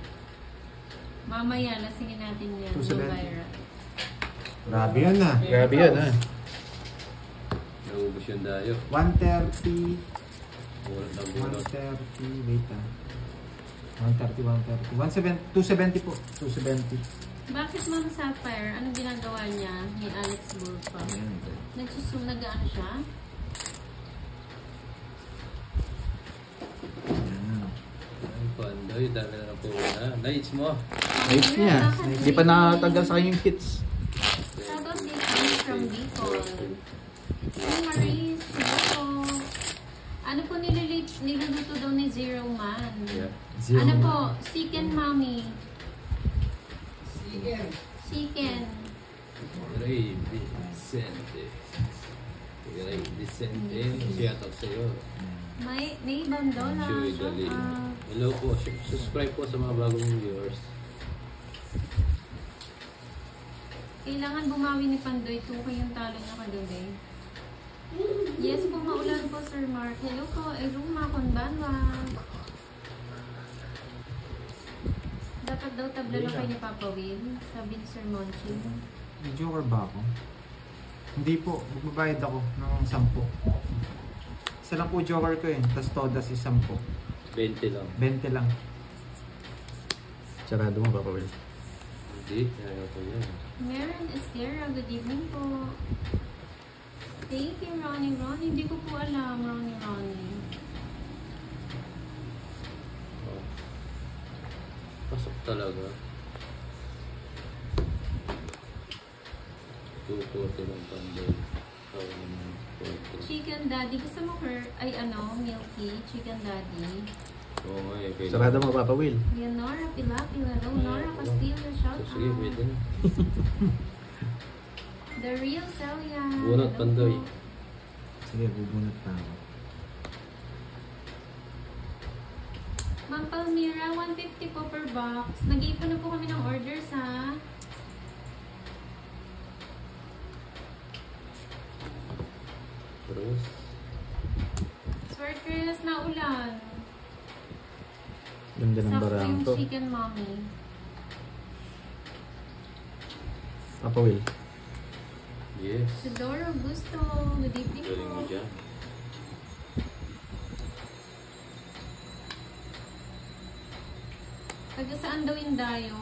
Mamaya, lasingin natin yan. 270. Elvira. Grabe yun ah. Grabe yan ah. Naubos yung dayo. 130. Bulat na bulat. 130. Wait ah. 130, 130. 270 po. 270. Bakit Ma'am Sapphire? Anong ginagawa niya ni Alex Bulpa? Nag-ano siya? Ay, Pandoy. Dami na po na. Nights mo. Hits niya. Hindi pa nakatagal sa kanyang hits. Shoutout din kami from Bicol. Hey Maurice, hello. Ano po niluluto daw ni Zero Man? Yeah. Zero Ano Man. po? Chicken Mommy. Chicken. Ray Vicente. Ray Vicente. Shout out sa'yo. May bandola. Joy Dali. Hello po. Subscribe po sa mga bagong viewers. Kailangan bumawi ni Pandoy. Tukay yung talo niya kagabi. Yes po, maulan po, Sir Mark. Hello po, Eruma Konbanwa. Dapat daw tabla lang kayo ni Papa Will. Sabi ni Sir Monching. May joker ba ako? Hindi po, magbabayad ako ng 10. Isa lang po joker ko eh, tas todas is 10. 20 lang. 20 lang. Sarado mo, Papa Will. Hindi, ayaw ko yan. Meron Estera, good evening po. Thank you, Ronnie. Hindi ko po alam, Ronnie. Oh. Pasok talaga. 240 lang panday. Chicken Daddy, gusto mo Milky, Chicken Daddy. Oo nga eh. kailangan- Sarado mo, Papa Will. Leonora Pilapila, Nora Castillo, shout So, sige, out. pwede na. The Real Celia. Bunot, Pandoy. Sige, bubunot na ako. Ma'am Palmira, 150 po per box. Nag-iipon na po kami ng orders, ha? Terus, Swertres na ulan. Ganda ng Sakto barang yung to. chicken mommy. Papa Will. yes. Isidoro Augusto, good evening Galing mo po. dyan. Taga saan daw yung dayo?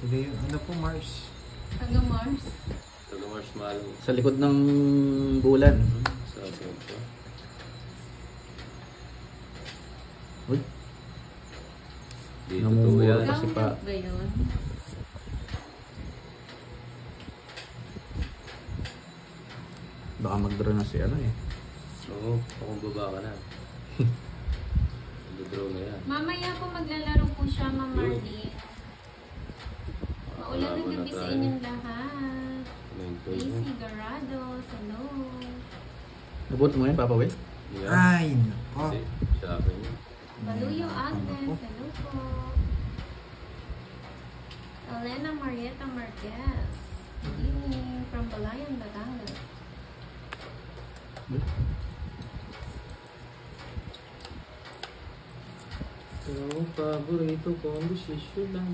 Sige, ano po Mars? Taga Mars. Taga marshmallow. Sa likod ng bulan. Sa po. Uy, Dito Namumuro to yan. pa. Kasi Gawin ba yun? baka mag-draw na si ano eh. Oo, akong baba ka na. Nag-draw na yan. Mamaya po maglalaro po siya, Ma'am Marlene. Maulan ng gabi sa inyong lahat. Daisy Garado, hello. Nabot mo yan, Papa Will? Yeah. Ay, nako. Kasi, sa akin yun. Baluyo Agnes, hello po. Elena Marieta Marquez, good evening from Balayan, Batangas. Ito ang paborito kong desisyon lang.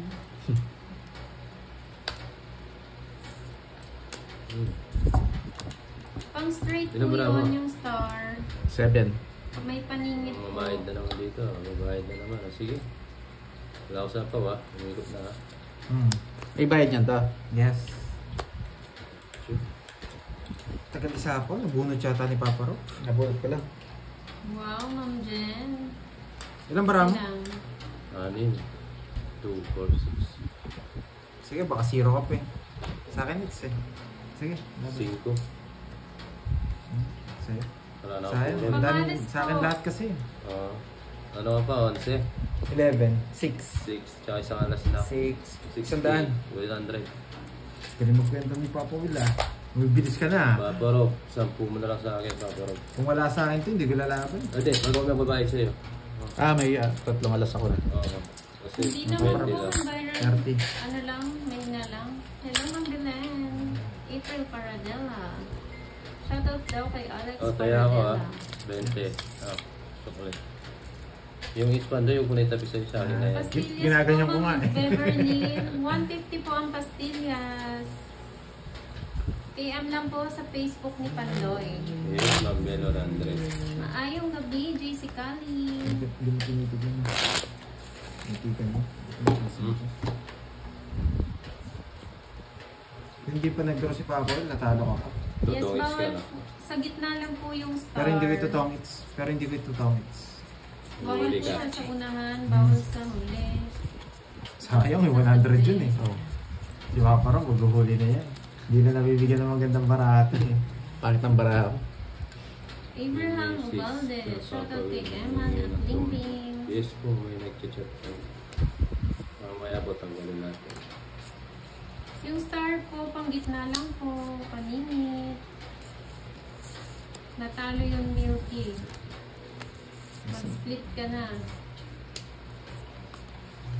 Pang straight po Binabara mo. yun yung star. 7. May paningit po. Mamayad na naman dito. Mabayad na naman. Sige. Wala ko sa pawa. Umikot na. May bayad niyan to. Yes. Sure. Tagal isa po, nabunot yata ni Papa Ro. Nabunot ko lang. Wow, Ma'am Jen. Ilang bara mo? Ilang? 6, 2, 4, 6. Sige, baka 0 ka pa eh. Sa akin, it's eh. Sige, 5. sa'yo. Wala na Sa akin, ako. ang dami, Pamalas sa akin po. lahat kasi. Ano ka pa? 11? 11, 6. 6. Tsaka isang alas na. 6, 60, 100. 100. Galing magkwento ni Papa Will ah. Mabibilis ka na. Papa Rob, 10 mo na lang sa akin, Papa Rob. Kung wala sa akin to, hindi ko lalaban. Hindi, mag-uwi ang babae sa'yo. May 3 alas ako na. Oo. Kasi Hindi naman 20 po, lang. Byron. 30. Ano lang, may na lang. Hello, Ma'am Belen. April Paradela. Shoutout daw kay Alex Taya ako Paradela. 20. Chocolate. Yung expander, yung kunay tabi sa'yo sa akin na yan. Pastillas Ginaganyan po, ko nga Ma'am eh. Beverly. 150 po ang pastillas. PM lang po sa Facebook ni Pandoy. Yes, Ma'am Belo Andres. Maayong gabi, JC Cali. Limited lang. Limited mo. Hindi pa nag-draw si Papa Will, natalo ka pa. Yes, Totoo is ka bawal. na. Sa gitna lang po yung star. Pero hindi ko ito tongits. Pero hindi ko ito tongits. Bawal Huli po ka. yan sa unahan, bawal sa huli. Sayang, may 100 yun eh. Si Papa Ro, maghuhuli na yan. Hindi na nabibigyan ng magandang barato eh. Pangit ang baraha ko. Abraham Six. Ubalde, shoutout kay Eman at Lingbing. Yes po, may nag-chat po. Mamaya po, tanggalin natin. Yung star po, pang gitna lang po, paningit. Natalo yung Milky. Mag-split ka na.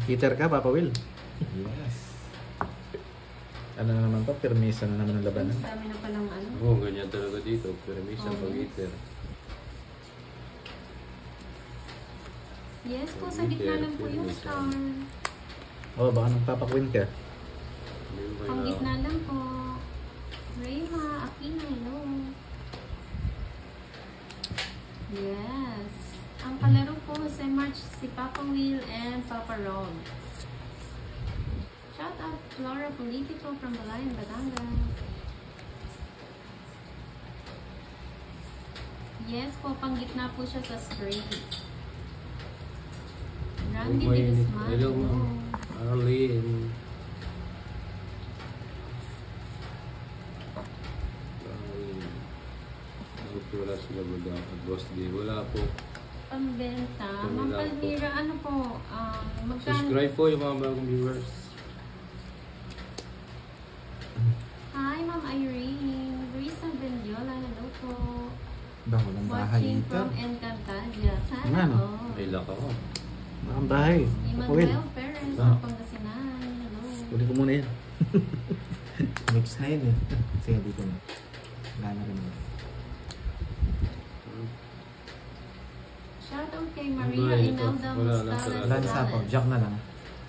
Peter ka, Papa Will. Yes. Ano na naman to? Permisa na naman ang labanan. Ang dami na palang ano. Oo, ganyan talaga dito. Permisa Oo. pag-iter. Yes po, sa gitna lang po yung star. Baka nagpapakwin ka. Hindi mo Pang kayo gitna lang po. Rayma Aquino, hello. Yes. Ang kalaro po sa March si Papa Will and Papa Rob. Shout out Flora Politico from Balayan, Batangas. Yes po, panggitna po siya sa straight. Randy May- Divisman. Hello, ma'am. Arlene. Wala sila ba at Boss D? Wala po. Pambenta. Wala Ma'am po. Palmira, ano po? Magkano? Subscribe po yung mga bagong viewers. Hi, Ma'am Irene. Risa Bendiola, hello po. Bang, walang bahay Watching dito. from Encantadia. Sana Ano? po. May luck ako. Ang bahay. Papa Will. Emmanuel Perez, Ah. ng Pangasinan. Hello. Uli ko muna yan. Mix na yun eh. Sige, dito na. Wala na rin. Shoutout kay Maria Wala, ito. Imelda Wala na, Mustala wala. Wala na sapaw. Jack na lang.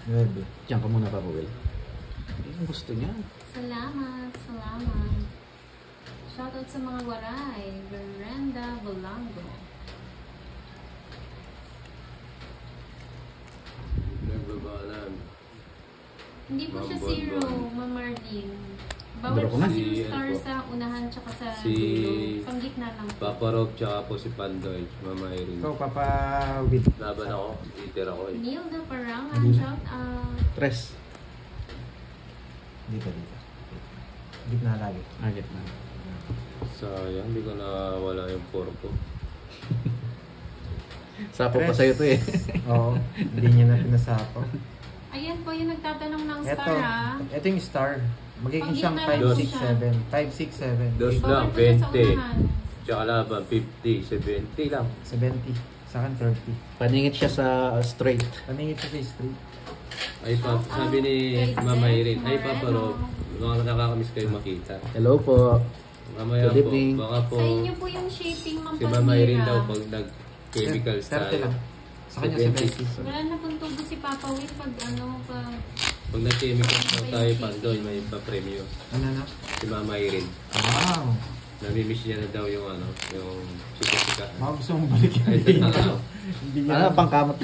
9. Diyan ka muna, Papa Will. Ang gusto niya. Salamat, salamat. Shoutout sa mga waray. Veranda Volango. Nagbabalan. Hindi po siya Bon, zero, bon. Ma'am Marlene. Bawal Dalawa po ko na. si Si, star ano po? sa unahan tsaka sa Si dulo. Panggitna lang po. Papa Rob tsaka po si Pandoy. Mama Irene. Ikaw, Papa Will. Laban ako. Eater ako eh. Neil de Parangan, Hindi na. shout out. Tres. Dito. Gitna lagi. Agit na. Sayang, hindi ko nawala yung porko. Sapo pa Tres. sa'yo to eh. Oo. Hindi niya na pinasapaw. Ayan po yung nagtatanong ng Ito. star ha. Ito yung star. Magiging siyang Pag gitna 5, 6, 7. 5, 6, 7. Dos Bawal lang, po siya sa 20. unahan. Tsaka laban, 50, 70 lang. 70. Sa akin, 30. Paningit siya sa straight. Paningit siya sa street. Ay pa, sabi ni Mama Irene, ay Papa Rob, mga nakakamiss kayo makita. Hello po. Mamaya Good po, evening. baka po, Sa inyo po yung shaping, Ma'am si Mama Irene daw Palmira. pag nag-chemicals 30 tayo. lang. Sa kanya, 70. 70. Wala na pong tubo si Papa Will pag pag Pag nag-chemicals daw tayo, Pandoy, may pa-premyo. Ano na? Si Mama Irene. Wow. Namimiss niya na daw yung yung sika-sika. Baka gusto mong balikan. Ay, ito na nga. Hindi niya. Ano, pangkamot.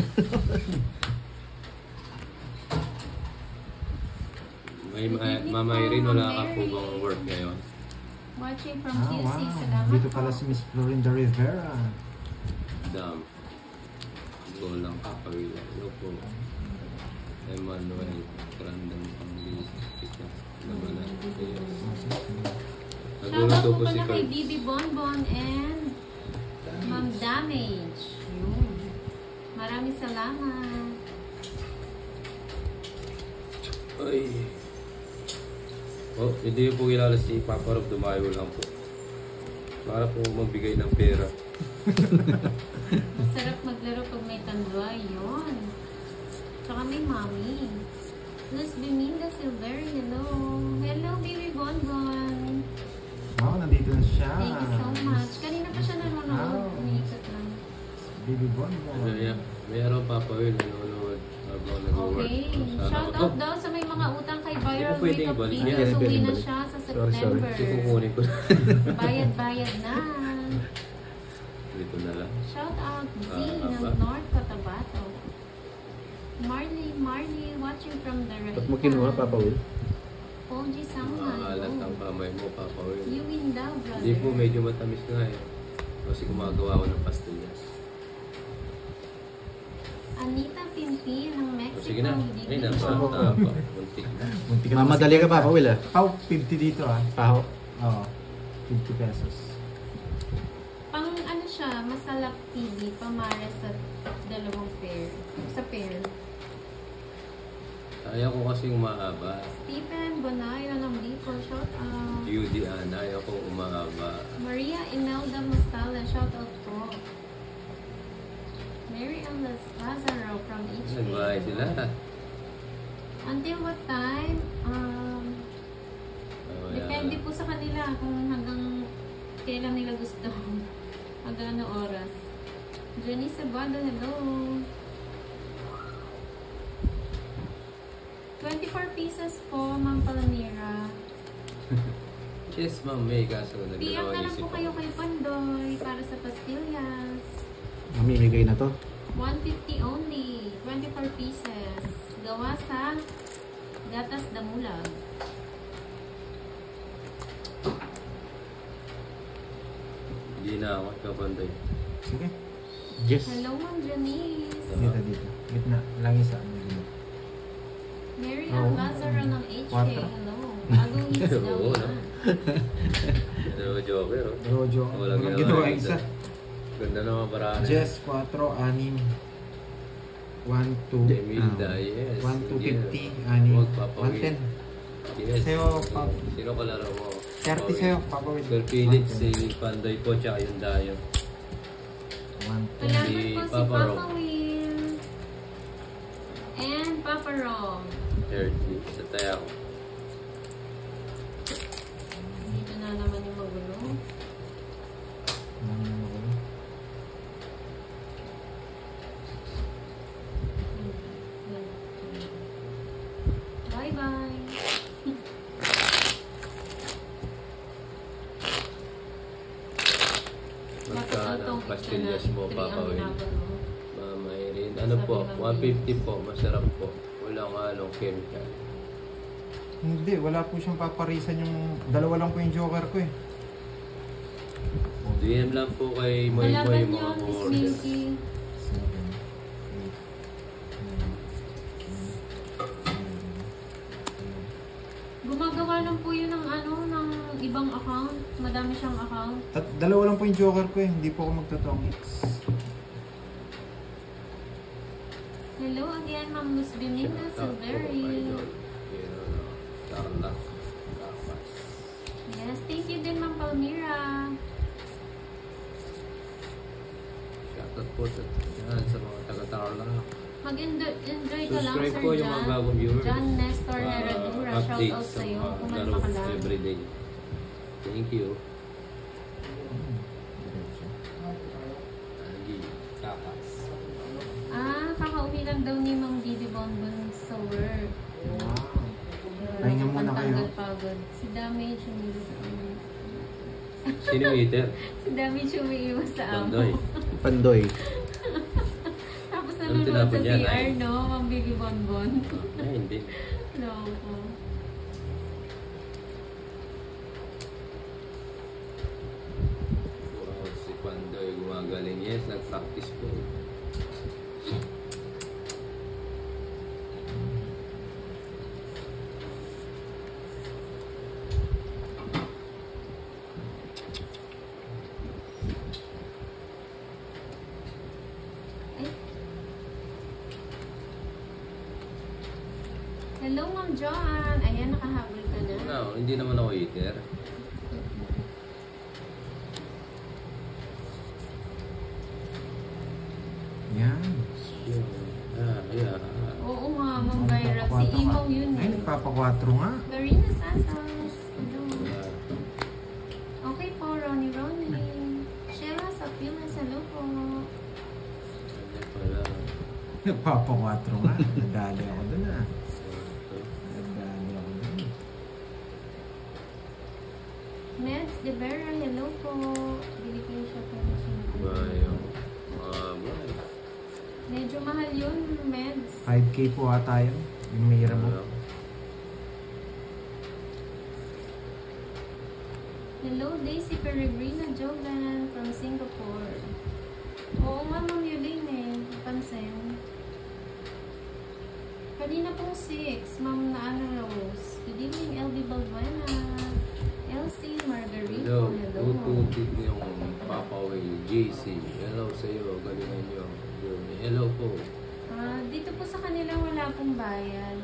May Mama Irene, wala ka po bang work ngayon? watching from Ah, QC. wow. Salamat Dito po. pala si Miss Florinda Rivera. Dam. Go lang kakawila. Hello po. Emmanuel. Grandang Panglisita. Naman na. Shoutout Nagulat po po si pala kay Kurt. Bibi Bonbon and Ma'am Damage. Yun. Maraming salamat. Ay. Oh, hindi po kilala si Papa Rob. Dumayo lang po. Para po magbigay ng pera. Masarap maglaro pag may tanduay. Yun. Tsaka may mami. Luz Beminda Silvery. Hello. Hello, Bibi Bonbon. Wow, nandito na siya. Thank you so much. Kanina pa siya nanonood. Wow. Iniikot lang. Baby Bonbon. May araw Papa Will. Nanonood. Habang nag-work. Okay. Sana Shout ako. out daw sa may mga utang kay Viral Hindi ko pwedeng Makeup ibalik Videos. yan. Uwi na Pwedeng siya sa Sorry. September. Kasi kukunin ko. Bayad-bayad na. Dito na lang. Shout out Z Ah, ng ba? North Cotabato. Marley, watching from the right. Ba't mo kinuha, Papa Will? Ponji Sangha. Maalat ang kamay mo, Papa Will. You win daw, brother. Hindi po, medyo matamis nga eh. Kasi gumagawa ako ng pastillas. Anita Pimpin ng Mexico. O sige na. Ay, Hindi nasa ko- tapa. Muntik na. Muntik ka na Mamadali ka, Papa Will ah. Pau, 50 dito ah. Paho. Oo. 50 pesos. Pang ano siya, masalap TV, pamara sa dalawang pair. Sa pair. Ayaw ko kasi umahaba. Stephen Bonayo ng Lipo, shout out. Judy Ann, ayaw ko umahaba. Maria Imelda Mustala, shout out po. Mary Alice Lazaro from HK. Nagbahay sila. Until what time? Depende po sa kanila kung hanggang kailan nila gusto. Hanggang ano oras. Jenny Sabado, hello. 24 pieces po, Ma'am Palmira. Yes, ma'am, may kaso PM nagdalawa na lang isip po kayo kay Pandoy para sa pastillas. Mamimigay na to. 150 only. 24 pieces. Gawa sa Gatas Damulag. Hindi na ako, kapanday. Sige. Yes. Hello, Ma'am Janice. Dito. Gitna. Lang isa. Mary Oo. Ann Lazaro ng HK. Quattro. Hello. Bagong hits daw Oo, yan. Ano, joker, oh. Rojo. Walang Walang ginawa ginawa isa. isa. Ganda naman paraan. Jess, 4, 6. 1, 2. Demilda, yes. 1, 2, Yeah. 50. 6. Huwag papawid. 110. Yes. Sa'yo, Pap. Sino kalaro mo? 30 sa'yo, Papawid. Sir Philip, si Pandoy po, tsaka yung Dayo. 110. Salamat Si po si Papa Rom. Papa Will. And Papa Rom. 30, sa tayo. Dito na naman yung magulo. Bye-bye. Magkano pastillas mo, Papa Will? Will. Mama Irene. Ano po? 150 po. Masarap po. Walang halong chemical. Hindi, wala po siyang paparisan yung... Dalawa lang po yung joker ko eh. DM lang po kay Moy Moy Kalaban mga yun, Miss orders. Milky. 7, 8, 9, 10. Gumagawa lang po yun ng ano, ng ibang account. Madami siyang account. Dalawa lang po yung joker ko eh. Hindi po ako magtotong X. Hello again, Ma'am Luz Benigna Silveri. Carla. Yes, thank you din, Ma'am Palmira. Shoutout po sa mga taga-Carla. Mag-enjoy ka lang, Subscribe Sir po yung mga John. bagong viewers. John Nestor Heradura, shout updates out sa sa'yo. mga Kumalma laro ka lang. everyday. Thank you. Agi, kapas. Kakauwi lang daw ni Mang Didi Bonbon sa work. Wow. Pahinga muna kayo. Pantanggal pagod. Si Damage umiiwas. Sino yung eater? Si Damage umiiwas sa amo. Pandoy. Pandoy. Tapos Anong nanonood sa tinapon niya, CR, Nay? no? Mang Didi Bonbon. Ay, hindi. Loko. Wow, si Pandoy gumagaling. Yes, nag-practice po. Ay. Hello, Ma'am Joanne. Ayan, nakahabol ka na. No, hindi naman ako eater. Yan. Yeah. Oo nga, Ma'am Byra. Si Imaw yun Ay, eh. nagpapakwatro nga. Karina Santos. Hello. Yeah. Okay po, Ronnie. Sheila sa Pilas. Hello po. Ano pala? Nagpapakwatro nga. Nadali ako dun ah. Nadali ako dun. Meds de Vera. Hello po. Bili kayo siya po. Bayang. Mahaba. Medyo mahal yun, Meds. 5K po ata yun. Yung mira mo. Hello, Daisy Peregrina Jogan from Singapore. Oo nga, Ma'am Yulin eh. Pansin. Kanina pong 6, Ma'am na Ana Rose. Good evening, LB Balbuena. Elsie Margarito. Hello. Hello. Tututik yung Papa Will. JC. Hello sa iyo. Galingan niyo. Hello po. Dito po sa kanila wala pong bayan.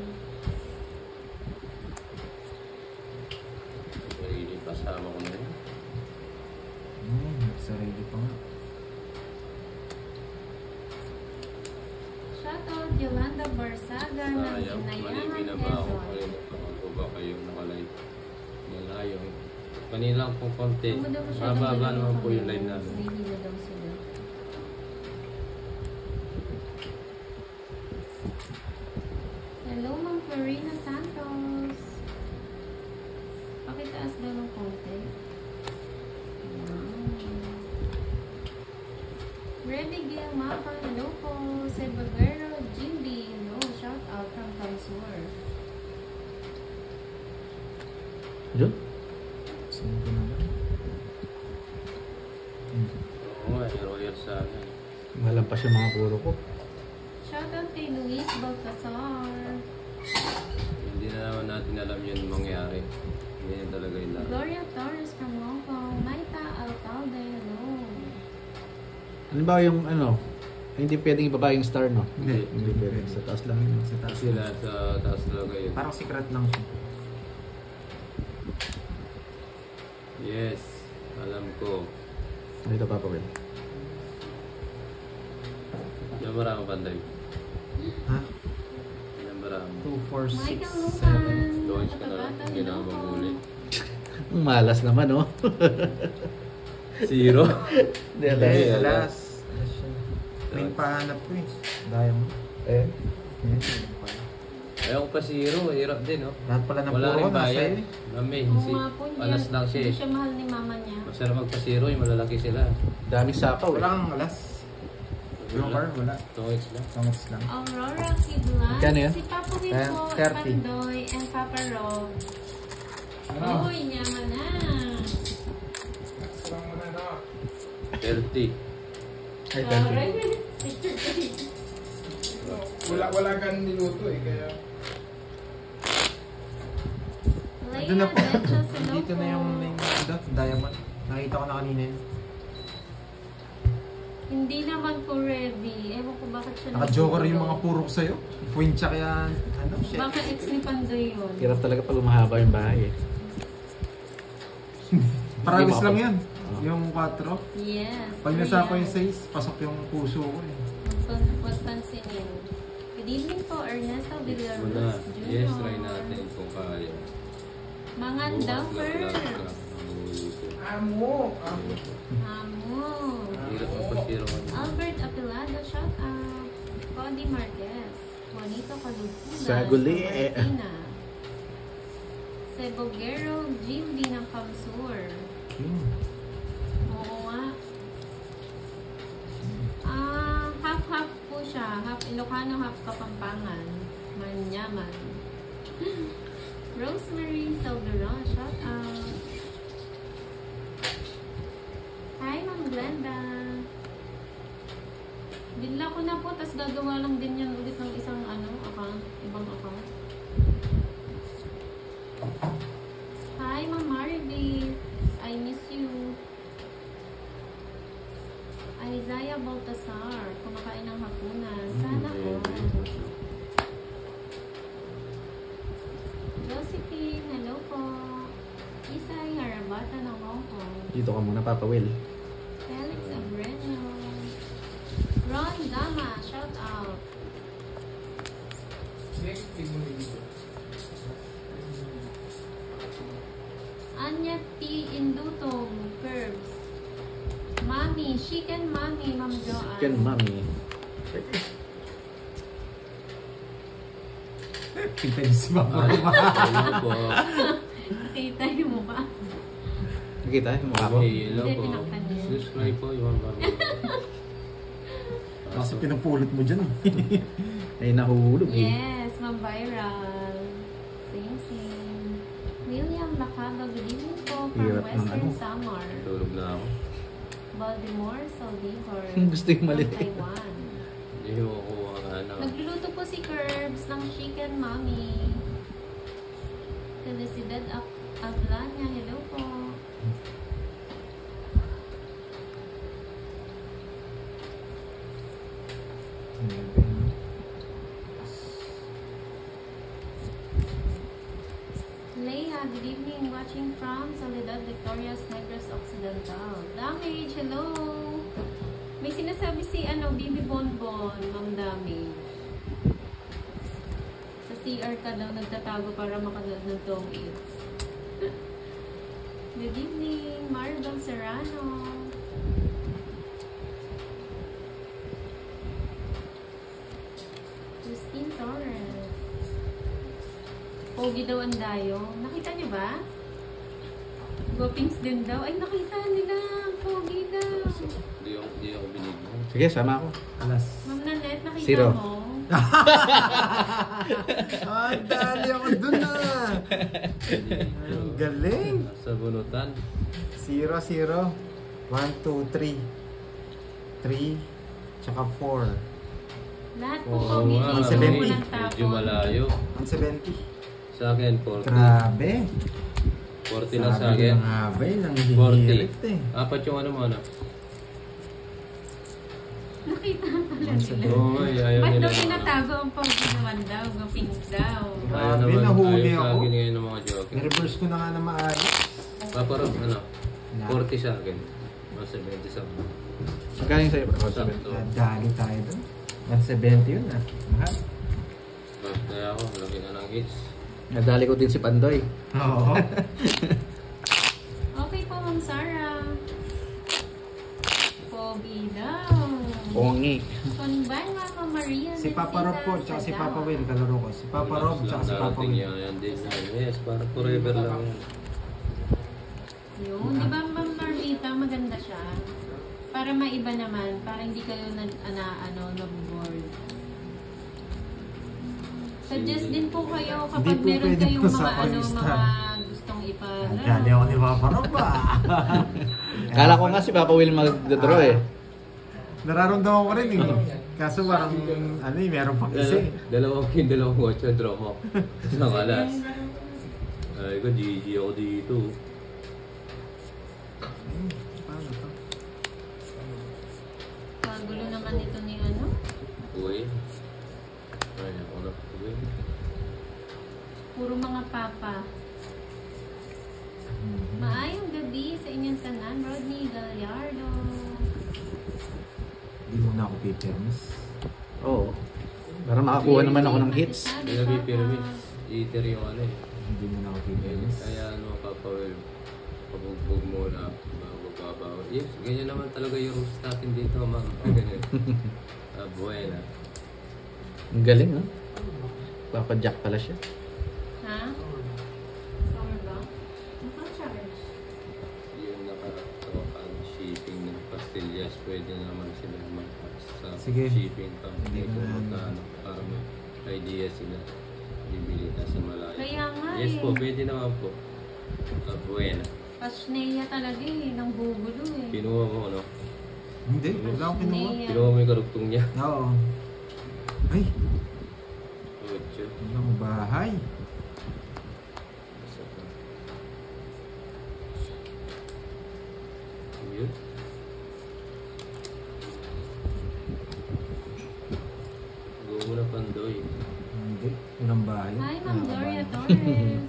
Sarili kasama ko na yun. Sarili pa nga. Shoutout Yolanda Barsaga ng Sayang. Inayangan, Malibi na ba ako? Quezon. Kalimutan ko ba kayong nakalive? Nalayo. Kanila po konti. Ano daw masyadong Mababa malayo naman po kami. yung live namin. Nahihila daw sila. Hello, Ma'am Florina Santos. Pakitaas daw ng konti. Ready Gil Mapa, hello po. Sebagero, Jimby, hello. Shout out from Kamsur. Yun? Saan ko na lang? Oo nga, royal sana. Malampas yung mga puro ko. Shout out kay Luis Baltasar. Hindi na naman natin alam yun mangyari. Hindi yan talaga yung lahat. Gloria Torres from Hong Kong. Maita Alcalde, hello. Ano ba yung ano? Hindi pwedeng ibaba yung star, no? Hindi. Hindi pwedeng. Sa taas lang yun. Sa taas. Kasi lahat sa taas talaga yun. Parang secret lang siya. Yes, alam ko. Dito pa Will. Yan marami panday. Ha? Yan marami. 2, 4, 6, Michael 7. Lupan. Launch ka na lang. Hindi na ako mamuli. Ang malas naman, no? Zero. Hindi, Hindi, alas. alas. Alas siya. May pahanap ko eh. Diamond. Eh? Yes. Ayaw ko pa zero. Hirap din, no? Lahat pala ng Wala puro rin nasa bayad. eh. Mami, Oo nga po, alas lang siya hindi eh. siya mahal ni mama niya. Masarap magpa-zero, yung malalaki sila. Daming sapaw, Wala eh. kang alas. Yung car, wala. 2 weeks lang. Tangos lang. Aurora Kidlan. Magkano yan? Si Papa Will po, 30. Pandoy, and Papa Rob. Ano? Uy, nyaman na. Sarang mo na na. 30. Ay, thank you. Alright. Wala kang niluto eh, kaya... Doon na po. Leia, Dito na yung diamond. Nakita ko na kanina yun. Hindi naman po ready. Ewan ko bakit siya Naka-joker yung mga nagtutulog. puro ko sa'yo. Point siya kaya, ano, shit. Baka ex ni Pandoy yun. Hirap talaga pag umahaba yung bahay, eh. Paralis Hindi lang mo yan. ako. Yung 4. Yes. Pag nasa ko yung 6, pasok yung puso ko eh. Huwag pansinin. Good evening po, Ernesto Muna. Villaruz Jr. Yes, try natin kung kaya. Mga dumpers. Amo! Amo. Hirap magpa-zero. Albert Apilado, shout out. Cody Marquez. Juanito Caluguna. Saguli. Martina. Sebogero, Jimby ng Kamsur. Oo nga. Half-half po siya. Half Ilocano, half Kapampangan. Manyaman. Rosemary Salveron, shout out. Hi, Ma'am Glenda. Binla ko na po, tas gagawa lang din yan ulit ng isang account, ibang account. Hi, Ma'am Maribel. I miss you. Isaiah Baltasar, kumakain ng hapunan. Sana all. Josephine, hello po. Isay Harabata ng Hong Kong. Dito ka muna, Papa Will. Felix Abreno. Ron Dama, shout out. Next, tingin mo dito. Anya T. Indutong, Curbs. Mami, Chicken Mami, Ma'am Joanne. Chicken Mami. Kita niyo si Papa. Hello po. Kita mo ba? Nakita yung mukha ko? Hello Hindi, po. tinakpan niya. Subscribe po yung mga Kasi pinupulot mo dyan eh. Ay, nahuhulog, eh. Yes, Ma'am Viral. Sing. William Lacaba, good evening po from Hirap ng Western ano. Samar. Tulog na ako. Baltimore, Saldivar. Gusto yung mali. from Taiwan. Hindi ko kukuha ka na. Nagluluto po si Curbs ng Chicken Mami. Felicidad Ablanya, hello po. Leia, good evening. Watching from Soledad, Victorias, Negros Occidental. Damage, hello. May sinasabi si Bibi Bonbon, Ma'am Dami. Sa CR ka daw nagtatago para makanood ng Tong Eats. Good evening, Maribel Serrano. Christine Torres. Pogi daw ang dayo. Nakita niyo ba? Guwapings din daw. Ay, nakita nila. Pogi daw. Hindi ako binigyan. Sige, sama ako. Alas. Ma'am Nanette, nakita Zero. mo? Dali ako dun na. Ang galing. Sa bunutan. 0, 0. 1, 2, 3. 3. Tsaka 4. Lahat po Oo po, nga, Ang 70. walang medyo tapon. malayo. Ang 70. Sa akin, 40. Grabe. 40 lang sa akin. Ang habay, nang 40. hihirit eh. Apat yung ano mo, ano? Nakita pala Ang nila. Oo, ayaw Ba't nila. daw tinatago ang pag naman daw, ang pink daw? Ayaw Grabe, naman, nahuli ayaw sa ako. akin ngayon ng mga joke. Reverse ko na nga na maayos. Paparot, ano? Na. 40 sa akin. Mas 70 sa akin. Galing sa'yo. Sakto. Dali tayo dun. 170 yun ah. Mahal. Kaya ako, laki na ng hits. Nadali ko din si Pandoy. Oo. Okay po, Ma'am Sarah. Pogi daw. Pongi. Konbanwa ko, Maria. Si Papa Rob po, tsaka si Papa Will, kalaro ko. Si Papa Rob, tsaka si Papa Darating Will. yan din. Yes, para forever lang yan. Yun, di ba Ma'am Marvita, maganda siya? Para maiba naman, para hindi kayo nag-board. Suggest din po kayo kapag Hindi po meron pwede kayong po mga sa Pakistan. mga gustong ipalaro. Dali ako ni Papa Rob ah. Kala ko nga si Papa Will mag-draw eh. Nararamdaman ko rin eh. Kaso parang, meron pang isa eh. Dalawang watch ang draw mo. Isang alas. Ay ko, GG ako dito. Paano to? Magulo naman ito ni ano. Uy. Ay, ako na. Uy. Puro mga papa. Maayong gabi sa inyong tanan, Rodney Gallardo. Hindi muna ako pipirmis. Oo. Para makakuha naman ako ng hits. Kaya pyramid. Eater yung ano eh. Hindi muna ako pipirmis. Kaya ano, papawil. Pabugbog muna. Babaw. Yes, ganyan naman talaga yung rules natin dito, ma'am. Ganyan. Buena. Ang galing ha. Papa Jack pala siya. Ha? Summer ba? Naka-charge. Yung nakatokan shipping ng pastillas, pwede naman sila mag-pass sa Sige. shipping company Hindi kung na- magkano para may idea sila bibili na sa malayo. Kaya nga Yes eh. po, pwede naman po. Buena. Pasneya talaga eh, nang gugulo eh. Pinuha mo, no? Hindi, wala akong pinuha. Pasneya. Pinuha mo yung karugtong niya. Oo. Ay, Ocho. walang bahay. Isa pa. Yun. Go muna, Pandoy. Hindi, walang bahay. Hi, Ma'am Gloria Torres.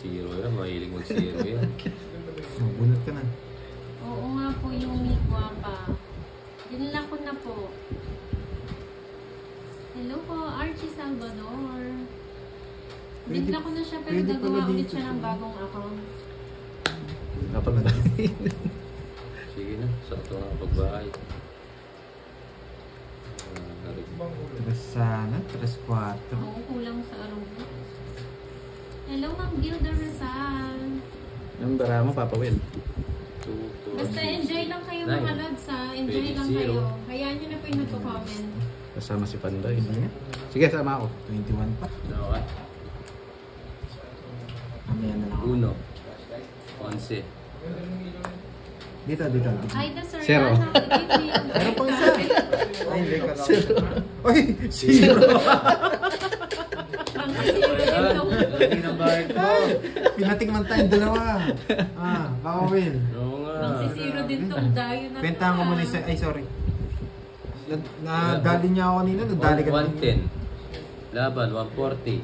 Zero yan, mahilig mag-zero yan. Bunot ka na. Oo nga po, Yumi Guapa. Dinala ko na po. Hello po, Archie Salvador. Dinala ko na siya pero pwede gagawa pala ulit dito siya ng siya. bagong account. Kapag Sige na, sakto na pagbahay. Harik. Tres sana, 3-4. Oo, kulang sa aruga. Hello, Ma'am Gilda Rizal. yung bara mo, Papa Will. Basta enjoy lang kayo mga lods ha. Enjoy lang 20. kayo. Hayaan nyo na po yung nagko-comment. Kasama si Pandoy. Hindi nga. Sige, sama ako. 21 pa. Okay. Mamaya na lang ako. Uno. 11. Dito, dito lang. Ay, the Soriano. Zero. Good evening. Meron pang isa. Ay, hindi ka lang. Ay, 0. Ang zero din to. Lagi ng bahay ko. Pinatingman tayong dalawa. Baka win. Oo nga. Ang zero din tong dayo na to. Kwentahan ko muna isa. Ay, sorry. Nadali niya ako kanina. Nadali ka na. 110. Laban, 140.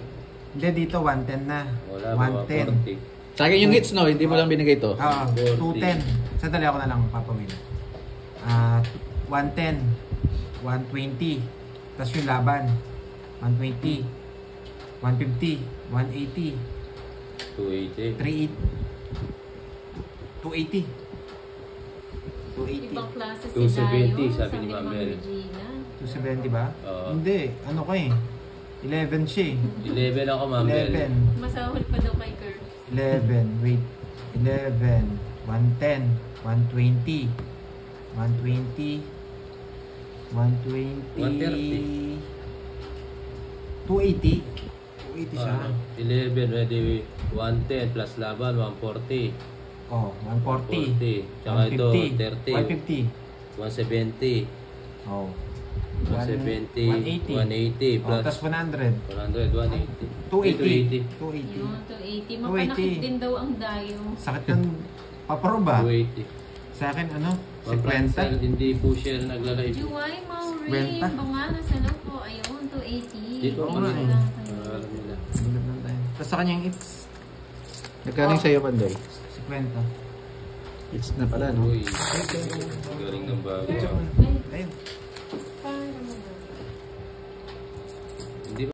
Hindi, dito 110 na. Wala ba, 110. 140. Sa akin yung hits, no? Hindi mo lang binigay to. 210. Sandali ako na lang, Papa Will. 110. 120. Tapos yung laban. 120. 150. 180. 280. 380. 280. 280. Ibang klase si 270, Dayo. sabi ni Ma'am Ma'am Mel. Regina. 270 ba? Oo. Hindi. Ano ko eh. 11 siya eh. 11 ako, Ma'am Mel. 11. Masahol pa daw kay Kurt. 11. Wait. 11. 110. 120. 120. 120. 280. 280 siya. 11, ready 110 plus laban, 140. Oh, 140. 140. Tsaka ito, 150. 30. 170. Oh. 170. 180 Oh, plus tas 100. 100, 180. 280. 280. Yun, 280. Mapanakit din daw ang dayo. Sakit ng paparuba. 280. Sa akin, ano? Pampansal, 50. hindi po siya naglalive. Juway Maureen, Benta. bangana sa loob po. Ayun, 280. Dito Oo ako nga rin. eh. Alam nila. Bulat lang tayo. Tapos sa kanyang it's Nagkano yung sa'yo, Pandoy? 50. It's na pala, no? Uy, galing ng bago. May